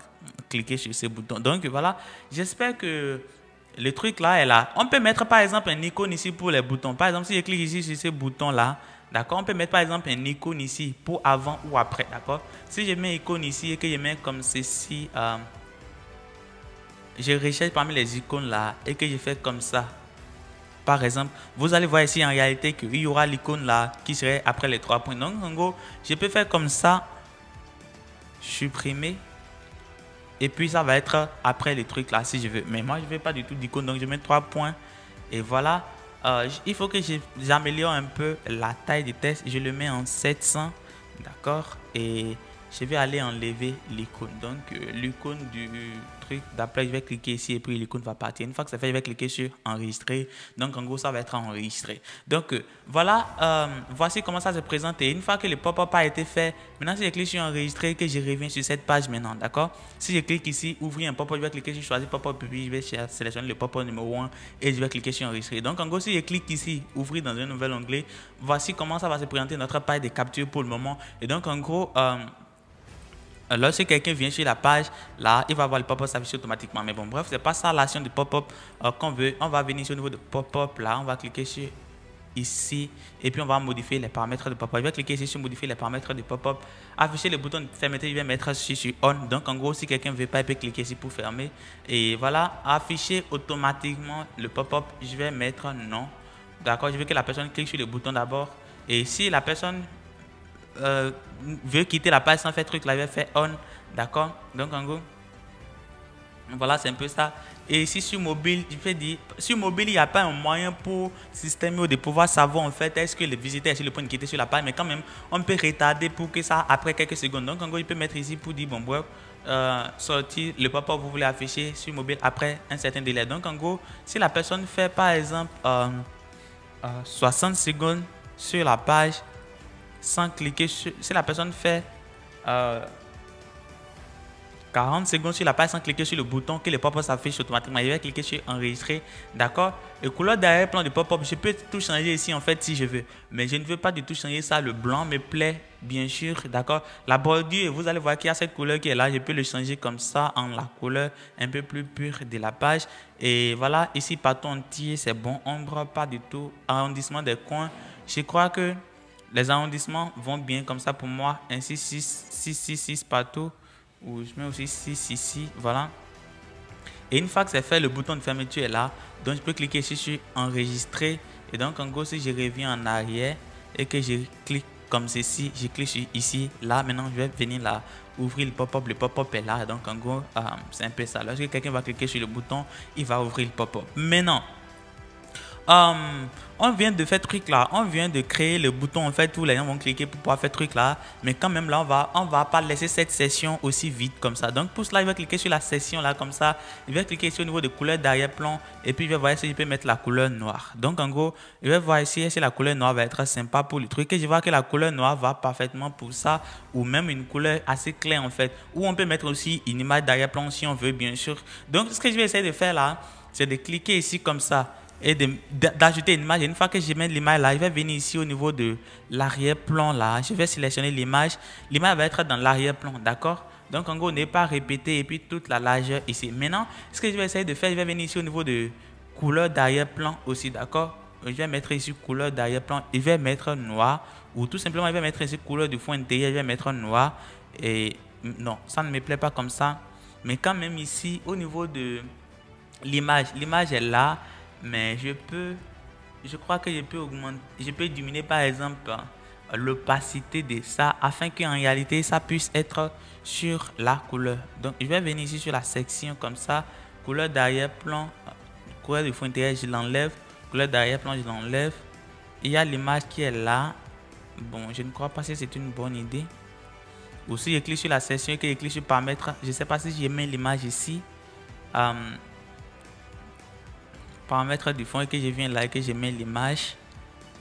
cliqué sur ce bouton. Donc, voilà, j'espère que le truc là est là. On peut mettre par exemple un icône ici pour les boutons. Par exemple, si je clique ici sur ce bouton là, d'accord, on peut mettre par exemple un icône ici pour avant ou après, d'accord. Si je mets icône ici et que je mets comme ceci, je recherche parmi les icônes là et que je fais comme ça. Par exemple, vous allez voir ici en réalité qu'il y aura l'icône là qui serait après les 3 points. Donc en gros, je peux faire comme ça, supprimer. Et puis, ça va être après les trucs là, si je veux. Mais moi, je ne veux pas du tout d'icône. Donc, je mets 3 points. Et voilà. Il faut que j'améliore un peu la taille du test. Je le mets en 700. D'accord. Et je vais aller enlever l'icône. Donc, l'icône du truc d'après, je vais cliquer ici et puis l'icône va partir. Une fois que c'est fait, je vais cliquer sur enregistrer. Donc, en gros, ça va être enregistré. Donc, voilà. Voici comment ça se présente. Et une fois que le pop-up a été fait, maintenant, si je clique sur enregistrer, que je reviens sur cette page maintenant. D'accord? Si je clique ici, ouvrir un pop-up, je vais cliquer sur choisir pop-up, puis je vais sélectionner le pop-up numéro 1 et je vais cliquer sur enregistrer. Donc, en gros, si je clique ici, ouvrir dans un nouvel onglet, voici comment ça va se présenter notre page de capture pour le moment. Et donc, en gros, lorsque quelqu'un vient sur la page, là, il va voir le pop-up s'afficher automatiquement. Mais bon, bref, c'est pas ça l'action du pop-up qu'on veut. On va venir sur le niveau de pop-up, là, on va cliquer sur ici et puis on va modifier les paramètres de pop-up. Je vais cliquer ici sur modifier les paramètres de pop-up. Afficher le bouton de fermeté, je vais mettre sur on. Donc en gros, si quelqu'un ne veut pas, il peut cliquer ici pour fermer. Et voilà, afficher automatiquement le pop-up, je vais mettre non. D'accord, je veux que la personne clique sur le bouton d'abord. Et si la personne veut quitter la page sans faire truc là, je vais faire on. D'accord, donc en gros, voilà, c'est un peu ça. Et ici sur mobile, je peux dire, sur mobile, il n'y a pas un moyen pour système de pouvoir savoir en fait est-ce que le visiteur est sur le point de quitter sur la page, mais quand même, on peut retarder pour que ça après quelques secondes. Donc en gros, il peut mettre ici pour dire bon bref, sortir le pop-up vous voulez afficher sur mobile après un certain délai. Donc en gros, si la personne fait par exemple 60 secondes sur la page sans cliquer sur, si la personne fait 40 secondes sur la page sans cliquer sur le bouton que le pop-up s'affiche automatiquement. Je vais cliquer sur enregistrer. D'accord. Le couleur d'arrière-plan du pop-up, je peux tout changer ici en fait si je veux. Mais je ne veux pas du tout changer ça. Le blanc me plaît bien sûr. D'accord. La bordure, vous allez voir qu'il y a cette couleur qui est là. Je peux le changer comme ça en la couleur un peu plus pure de la page. Et voilà, ici partout entier, c'est bon. Ombre, pas du tout. Arrondissement des coins. Je crois que les arrondissements vont bien comme ça pour moi. Ainsi 6 partout. Ou je mets aussi 6 ici, voilà. Et une fois que c'est fait, le bouton de fermeture est là. Donc je peux cliquer ici sur enregistrer. Et donc en gros, si je reviens en arrière et que je clique comme ceci, je clique sur ici, là maintenant je vais venir là, ouvrir le pop-up. Le pop-up est là. Donc en gros, c'est un peu ça. Lorsque quelqu'un va cliquer sur le bouton, il va ouvrir le pop-up. Maintenant, on vient de faire truc là, on vient de créer le bouton en fait où les gens vont cliquer pour pouvoir faire truc là, mais quand même là on va pas laisser cette session aussi vite comme ça. Donc pour cela, je vais cliquer sur la session là comme ça, je vais cliquer ici au niveau de couleur d'arrière-plan et puis je vais voir si je peux mettre la couleur noire. Donc en gros, je vais voir ici si la couleur noire va être sympa pour le truc et je vois que la couleur noire va parfaitement pour ça, ou même une couleur assez claire en fait, ou on peut mettre aussi une image d'arrière-plan si on veut bien sûr. Donc ce que je vais essayer de faire là, c'est de cliquer ici comme ça. et d'ajouter une image. Et une fois que je mets l'image là, je vais venir ici au niveau de l'arrière-plan là. Je vais sélectionner l'image. L'image va être dans l'arrière-plan, d'accord? Donc en gros, ne pas répéter et puis toute la largeur ici. Maintenant, ce que je vais essayer de faire, je vais venir ici au niveau de couleur d'arrière-plan aussi, d'accord? Je vais mettre ici couleur d'arrière-plan. Je vais mettre noir ou tout simplement, je vais mettre ici couleur du fond intérieur. Je vais mettre noir. Et non, ça ne me plaît pas comme ça. Mais quand même ici, au niveau de l'image est là, mais je crois que je peux augmenter, je peux diminuer par exemple l'opacité de ça afin qu'en réalité ça puisse être sur la couleur. Donc je vais venir ici sur la section comme ça, couleur d'arrière-plan, couleur du fond intérieur, je l'enlève, couleur d'arrière-plan, je l'enlève. Il y a l'image qui est là. Bon, je ne crois pas si c'est une bonne idée. Ou si je clique sur la section et que je clique sur paramètres, je ne sais pas si je mets l'image ici. Paramètres du fond et que je viens là et que je mets l'image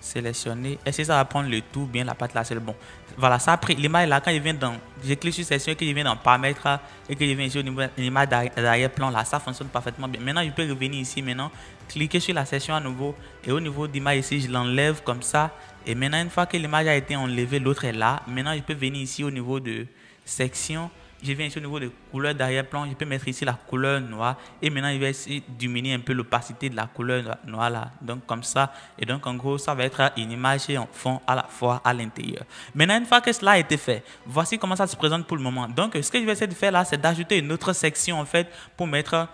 sélectionnée. Est-ce que ça va prendre le tout bien la patte là, c'est bon. Voilà, ça a pris l'image là quand je viens dans, je clique sur section et que je viens dans paramètres et que je viens ici au niveau de l'image d'arrière-plan là, ça fonctionne parfaitement bien. Maintenant, je peux revenir ici maintenant, cliquer sur la section à nouveau et au niveau d'image ici, je l'enlève comme ça. Et maintenant, une fois que l'image a été enlevée, l'autre est là. Maintenant, je peux venir ici au niveau de section. Je viens ici au niveau de couleur d'arrière-plan, je peux mettre ici la couleur noire et maintenant je vais essayer de diminuer un peu l'opacité de la couleur noire là, donc comme ça. Et donc en gros ça va être une image et un fond à la fois à l'intérieur. Maintenant une fois que cela a été fait, voici comment ça se présente pour le moment. Donc ce que je vais essayer de faire là, c'est d'ajouter une autre section en fait pour mettre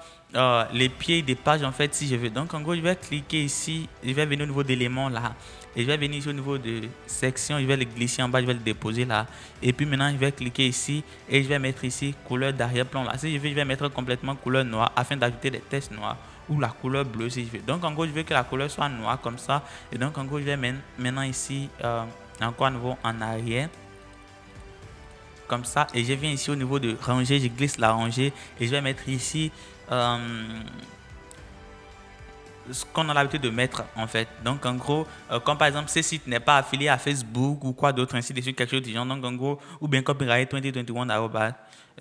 les pieds des pages en fait si je veux. Donc en gros je vais cliquer ici, je vais venir au niveau d'éléments là. Et je vais venir ici au niveau de section, je vais le glisser en bas, je vais le déposer là. Et puis maintenant, je vais cliquer ici et je vais mettre ici couleur d'arrière-plan là. Si je veux, je vais mettre complètement couleur noire afin d'ajouter des textes noirs ou la couleur bleue si je veux. Donc en gros, je veux que la couleur soit noire comme ça. Et donc en gros, je vais maintenant ici encore à nouveau en arrière. Comme ça. Et je viens ici au niveau de rangée, je glisse la rangée et je vais mettre ici ce qu'on a l'habitude de mettre en fait. Donc en gros, comme par exemple ce site n'est pas affilié à Facebook ou quoi d'autre, ainsi de suite, quelque chose du genre. Donc en gros, ou bien copyright 2021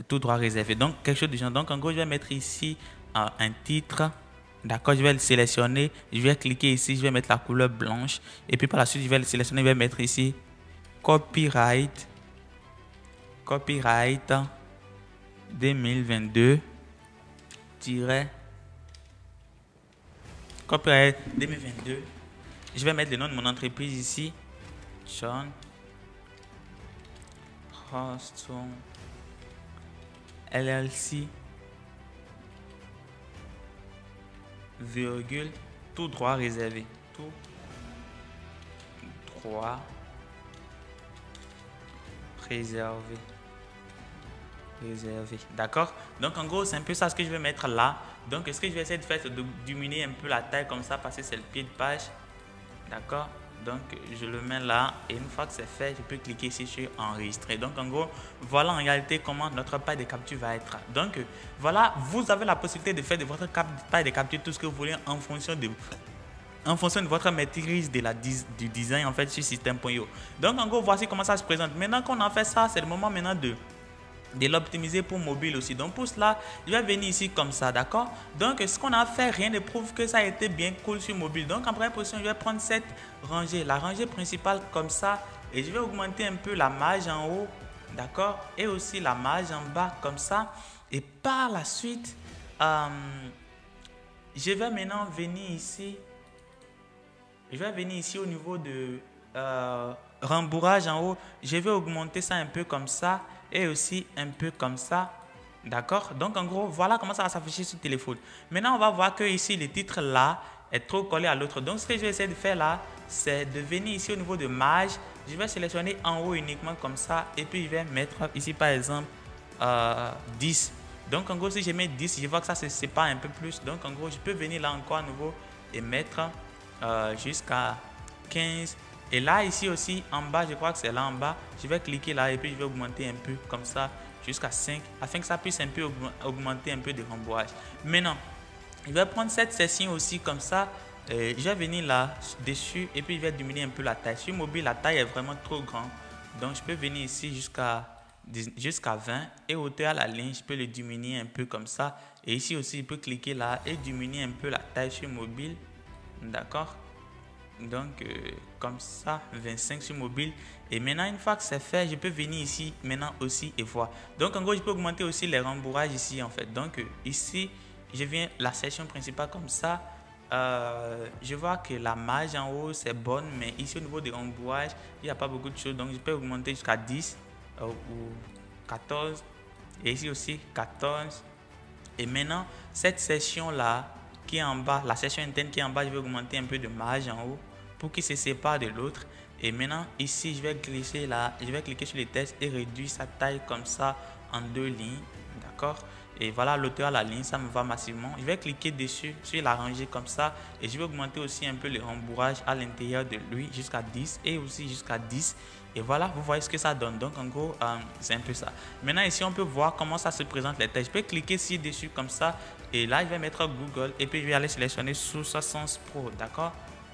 tout droit réservé. Donc quelque chose du genre. Donc en gros, je vais mettre ici un titre. D'accord, je vais le sélectionner. Je vais cliquer ici, je vais mettre la couleur blanche. Et puis par la suite, je vais le sélectionner, je vais mettre ici copyright 2022 copyright 2022. Je vais mettre le nom de mon entreprise ici. John Roston LLC, virgule, tout droit réservé. Tout droit réservé. D'accord, donc en gros c'est un peu ça ce que je vais mettre là. Donc ce que je vais essayer de faire, c'est de diminuer un peu la taille comme ça parce que c'est le pied de page. D'accord, donc je le mets là et une fois que c'est fait, je peux cliquer ici sur enregistrer. Donc en gros voilà en réalité comment notre page de capture va être. Donc voilà, vous avez la possibilité de faire de votre page de capture tout ce que vous voulez en fonction de votre maîtrise de du design en fait sur System.io. Donc en gros voici comment ça se présente. Maintenant qu'on a fait ça, c'est le moment maintenant de l'optimiser pour mobile aussi. Donc pour cela, je vais venir ici comme ça, d'accord. Donc ce qu'on a fait, rien ne prouve que ça a été bien cool sur mobile. Donc en première position, je vais prendre cette rangée, la rangée principale comme ça, et je vais augmenter un peu la marge en haut, d'accord, et aussi la marge en bas comme ça. Et par la suite, je vais maintenant venir ici. Je vais venir ici au niveau de rembourrage en haut. Je vais augmenter ça un peu comme ça et aussi un peu comme ça. D'accord? Donc en gros, voilà comment ça va s'afficher sur le téléphone. Maintenant, on va voir que ici, le titre là est trop collé à l'autre. Donc ce que je vais essayer de faire là, c'est de venir ici au niveau de marge. Je vais sélectionner en haut uniquement comme ça. Et puis je vais mettre ici par exemple 10. Donc en gros, si je mets 10, je vois que ça se sépare un peu plus. Donc en gros, je peux venir là encore à nouveau et mettre jusqu'à 15. Et là ici aussi en bas, je crois que c'est là en bas, je vais cliquer là et puis je vais augmenter un peu comme ça jusqu'à 5 afin que ça puisse un peu augmenter un peu de rembourrage. Maintenant je vais prendre cette section aussi comme ça, je vais venir là dessus et puis je vais diminuer un peu la taille. Sur mobile la taille est vraiment trop grande, donc je peux venir ici jusqu'à 20 et hauteur à la ligne, je peux le diminuer un peu comme ça. Et ici aussi je peux cliquer là et diminuer un peu la taille sur mobile D'accord. Donc comme ça 25 sur mobile. Et maintenant une fois que c'est fait, je peux venir ici maintenant aussi et voir. Donc en gros je peux augmenter aussi les rembourrages ici en fait. Donc ici je viens la section principale comme ça. Je vois que la marge en haut c'est bonne, mais ici au niveau des rembourrages il n'y a pas beaucoup de choses. Donc je peux augmenter jusqu'à 10 ou 14. Et ici aussi 14. Et maintenant cette section là qui est en bas, la section interne qui est en bas, je vais augmenter un peu de marge en haut pour qu'il se sépare de l'autre. Et maintenant ici je vais glisser là, je vais cliquer sur les tests et réduire sa taille comme ça en 2 lignes. D'accord. Et voilà l'auteur à la ligne, ça me va massivement. Je vais cliquer dessus sur la rangée comme ça et je vais augmenter aussi un peu le rembourrage à l'intérieur de lui jusqu'à 10 et aussi jusqu'à 10. Et voilà, vous voyez ce que ça donne. Donc en gros c'est un peu ça. Maintenant ici on peut voir comment ça se présente les textes. Je peux cliquer ici dessus comme ça et là je vais mettre Google et puis je vais aller sélectionner Source Sans Pro. D'accord.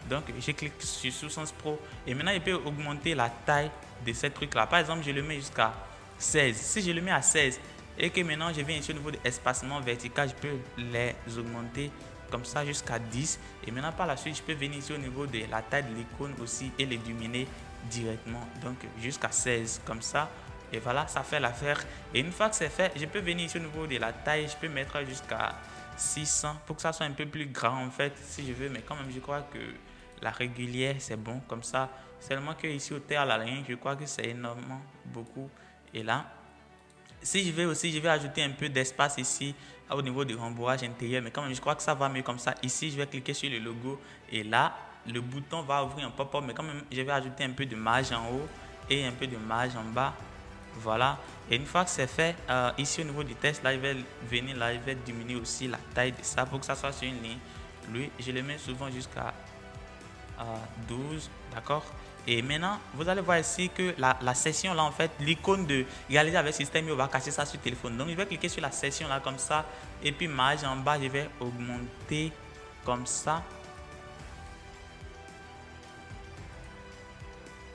Donc je clique sur Source Sans Pro et maintenant je peux augmenter la taille de ce truc là. Par exemple je le mets jusqu'à 16. Si je le mets à 16 et que maintenant je viens ici au niveau de l'espacement vertical, je peux les augmenter comme ça jusqu'à 10. Et maintenant par la suite je peux venir ici au niveau de la taille de l'icône aussi et les diminuer directement, donc jusqu'à 16 comme ça. Et voilà, ça fait l'affaire. Et une fois que c'est fait, je peux venir ici au niveau de la taille, je peux mettre jusqu'à 600 pour que ça soit un peu plus grand en fait si je veux, mais quand même je crois que la régulière c'est bon comme ça. Seulement que ici au terre à la ligne, je crois que c'est énormément beaucoup. Et là si je vais aussi, je vais ajouter un peu d'espace ici au niveau du rembourrage intérieur, mais quand même je crois que ça va mieux comme ça. Ici je vais cliquer sur le logo et là le bouton va ouvrir un pop-up, mais quand même je vais ajouter un peu de marge en haut et un peu de marge en bas. Voilà. Et une fois que c'est fait, ici au niveau du test, là je vais venir, là je vais diminuer aussi la taille de ça pour que ça soit sur une ligne. Lui je le mets souvent jusqu'à 12, d'accord. Et maintenant vous allez voir ici que la session là en fait, l'icône de réaliser avec système, on va cacher ça sur téléphone. Donc je vais cliquer sur la session là comme ça et puis marge en bas je vais augmenter comme ça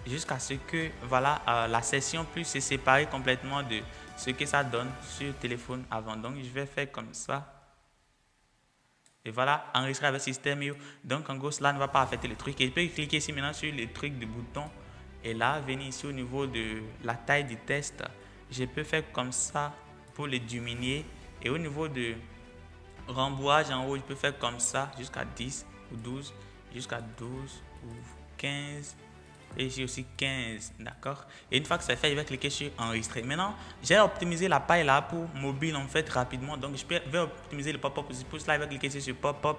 jusqu'à ce que voilà la session puisse se séparer complètement de ce que ça donne sur téléphone avant. Donc je vais faire comme ça. Et voilà, enregistrer avec système. Donc en gros, cela ne va pas affecter le truc. Et je peux cliquer ici maintenant sur le truc du bouton. Et là, venir ici au niveau de la taille du test. Je peux faire comme ça pour le diminuer. Et au niveau de rembourrage en haut, je peux faire comme ça jusqu'à 10 ou 12, jusqu'à 12 ou 15. Et ici aussi 15, d'accord. Et une fois que c'est fait, je vais cliquer sur enregistrer. Maintenant, j'ai optimisé la paille là pour mobile en fait rapidement. Donc je vais optimiser le pop-up aussi. Pour cela, je vais cliquer ici sur pop-up.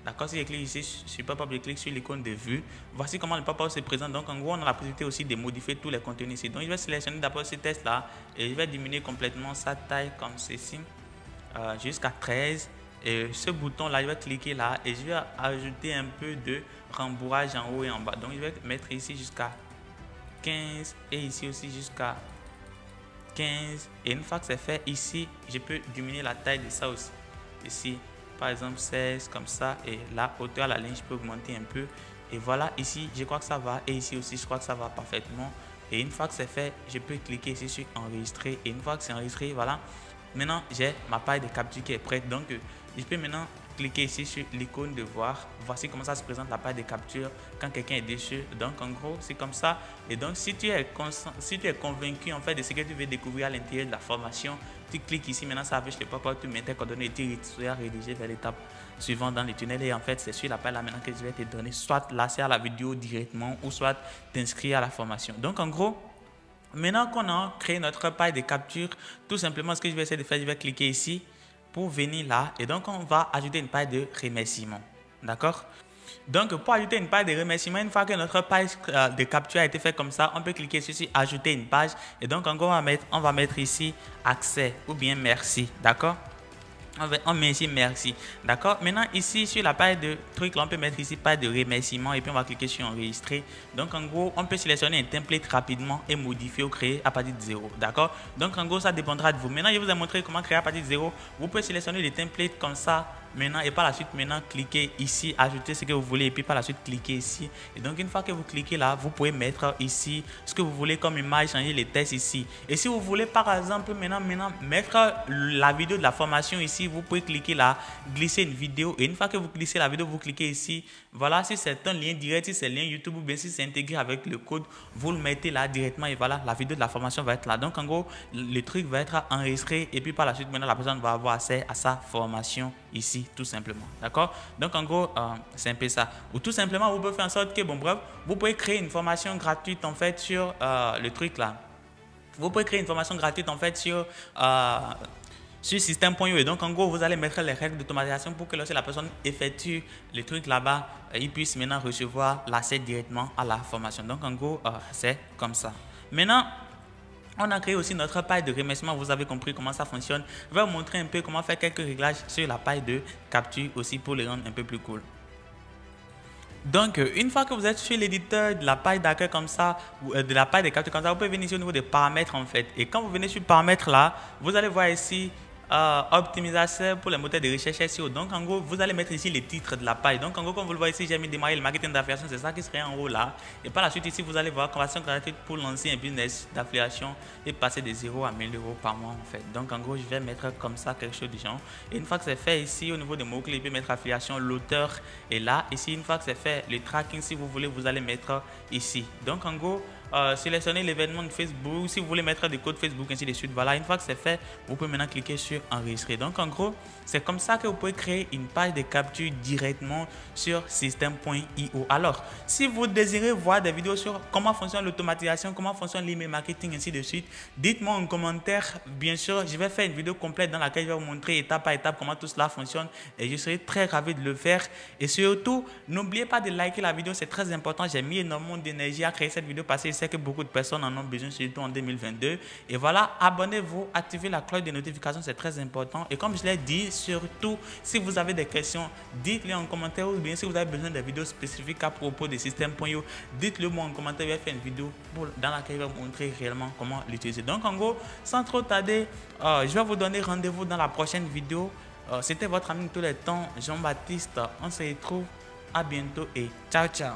D'accord, si je clique ici sur pop-up, je clique sur l'icône de vue. Voici comment le pop-up se présente. Donc en gros, on a la possibilité aussi de modifier tous les contenus ici. Donc je vais sélectionner d'abord ce test là et je vais diminuer complètement sa taille comme ceci jusqu'à 13. Et ce bouton là, je vais cliquer là et je vais ajouter un peu de rembourrage en haut et en bas. Donc je vais mettre ici jusqu'à 15 et ici aussi jusqu'à 15. Et une fois que c'est fait, ici je peux diminuer la taille de ça aussi. Ici par exemple 16 comme ça, et la hauteur à la ligne je peux augmenter un peu. Et voilà, ici je crois que ça va, et ici aussi je crois que ça va parfaitement. Et une fois que c'est fait, je peux cliquer ici sur enregistrer. Et une fois que c'est enregistré, voilà, maintenant j'ai ma paille de capture qui est prête. Donc je peux maintenant cliquer ici sur l'icône de voir. Voici comment ça se présente la paille de capture quand quelqu'un est dessus. Donc en gros c'est comme ça. Et donc si tu es convaincu en fait de ce que tu veux découvrir à l'intérieur de la formation, tu cliques ici, maintenant ça affiche le pop-up, tu mets tes coordonnées et tu seras rédigé vers l'étape suivante dans le tunnel. Et en fait c'est sur la paille là maintenant que je vais te donner, soit lancer à la vidéo directement ou soit t'inscrire à la formation. Donc en gros, maintenant qu'on a créé notre paille de capture, tout simplement ce que je vais essayer de faire, je vais cliquer ici pour venir là, et donc on va ajouter une paille de remerciement, d'accord. Donc pour ajouter une page de remerciement, une fois que notre page de capture a été faite comme ça, on peut cliquer sur ajouter une page, et donc en gros on va mettre ici accès ou bien merci, d'accord. On met ici merci, d'accord. Maintenant ici sur la page de truc là, on peut mettre ici page de remerciement et puis on va cliquer sur enregistrer. Donc en gros on peut sélectionner un template rapidement et modifier ou créer à partir de 0, d'accord. Donc en gros ça dépendra de vous. Maintenant je vous ai montré comment créer à partir de 0. Vous pouvez sélectionner des templates comme ça maintenant et par la suite maintenant cliquez ici, ajouter ce que vous voulez et puis par la suite cliquez ici. Et donc une fois que vous cliquez là, vous pouvez mettre ici ce que vous voulez comme image, changer les textes ici. Et si vous voulez par exemple maintenant mettre la vidéo de la formation ici, vous pouvez cliquer là, glisser une vidéo et une fois que vous glissez la vidéo, vous cliquez ici. Voilà, si c'est un lien direct, si c'est un lien YouTube ou bien si c'est intégré avec le code, vous le mettez là directement et voilà, la vidéo de la formation va être là. Donc en gros, le truc va être enregistré et puis par la suite maintenant la personne va avoir accès à sa formation ici tout simplement. D'accord? Donc en gros, c'est un peu ça. Ou tout simplement, vous pouvez faire en sorte que, bon bref, vous pouvez créer une formation gratuite en fait sur le truc là. Vous pouvez créer une formation gratuite en fait sur système.io et donc en gros vous allez mettre les règles d'automatisation pour que lorsque la personne effectue le truc là-bas, il puisse maintenant recevoir l'accès directement à la formation. Donc en gros c'est comme ça. Maintenant on a créé aussi notre page de remerciement, vous avez compris comment ça fonctionne. Je vais vous montrer un peu comment faire quelques réglages sur la page de capture aussi pour les rendre un peu plus cool. Donc, une fois que vous êtes sur l'éditeur de la page d'accueil comme ça, de la page de capture comme ça, vous pouvez venir ici au niveau des paramètres en fait. Et quand vous venez sur paramètres là, vous allez voir ici optimisation pour les moteurs de recherche SEO. Donc en gros, vous allez mettre ici les titres de la page. Donc en gros, comme vous le voyez ici, j'ai mis démarrer le marketing d'affiliation, c'est ça qui serait en haut là. Et par la suite ici, vous allez voir conversion gratuite pour lancer un business d'affiliation et passer de 0 à 1000 € par mois en fait. Donc en gros, je vais mettre comme ça quelque chose du genre. Et une fois que c'est fait ici, au niveau des mots-clés, je vais mettre affiliation, l'auteur est là. Ici, une fois que c'est fait, le tracking, si vous voulez, vous allez mettre ici. Donc en gros, sélectionnez l'événement de Facebook, si vous voulez mettre des codes Facebook, ainsi de suite. Voilà, une fois que c'est fait, vous pouvez maintenant cliquer sur enregistrer. Donc en gros, c'est comme ça que vous pouvez créer une page de capture directement sur système.io. Alors, si vous désirez voir des vidéos sur comment fonctionne l'automatisation, comment fonctionne l'email marketing, ainsi de suite, dites-moi en commentaire. Bien sûr, je vais faire une vidéo complète dans laquelle je vais vous montrer étape par étape comment tout cela fonctionne et je serai très ravi de le faire. Et surtout, n'oubliez pas de liker la vidéo, c'est très important. J'ai mis énormément d'énergie à créer cette vidéo parce que je sais que beaucoup de personnes en ont besoin, surtout en 2022. Et voilà, abonnez-vous, activez la cloche de notification, c'est très important. Et comme je l'ai dit, surtout, si vous avez des questions, dites-les en commentaire ou bien si vous avez besoin de vidéos spécifiques à propos des systèmes.io, dites-le moi en commentaire, je vais faire une vidéo dans laquelle je vais vous montrer réellement comment l'utiliser. Donc en gros, sans trop tarder, je vais vous donner rendez-vous dans la prochaine vidéo. C'était votre ami de tous les temps, Jean-Baptiste. On se retrouve à bientôt et ciao ciao.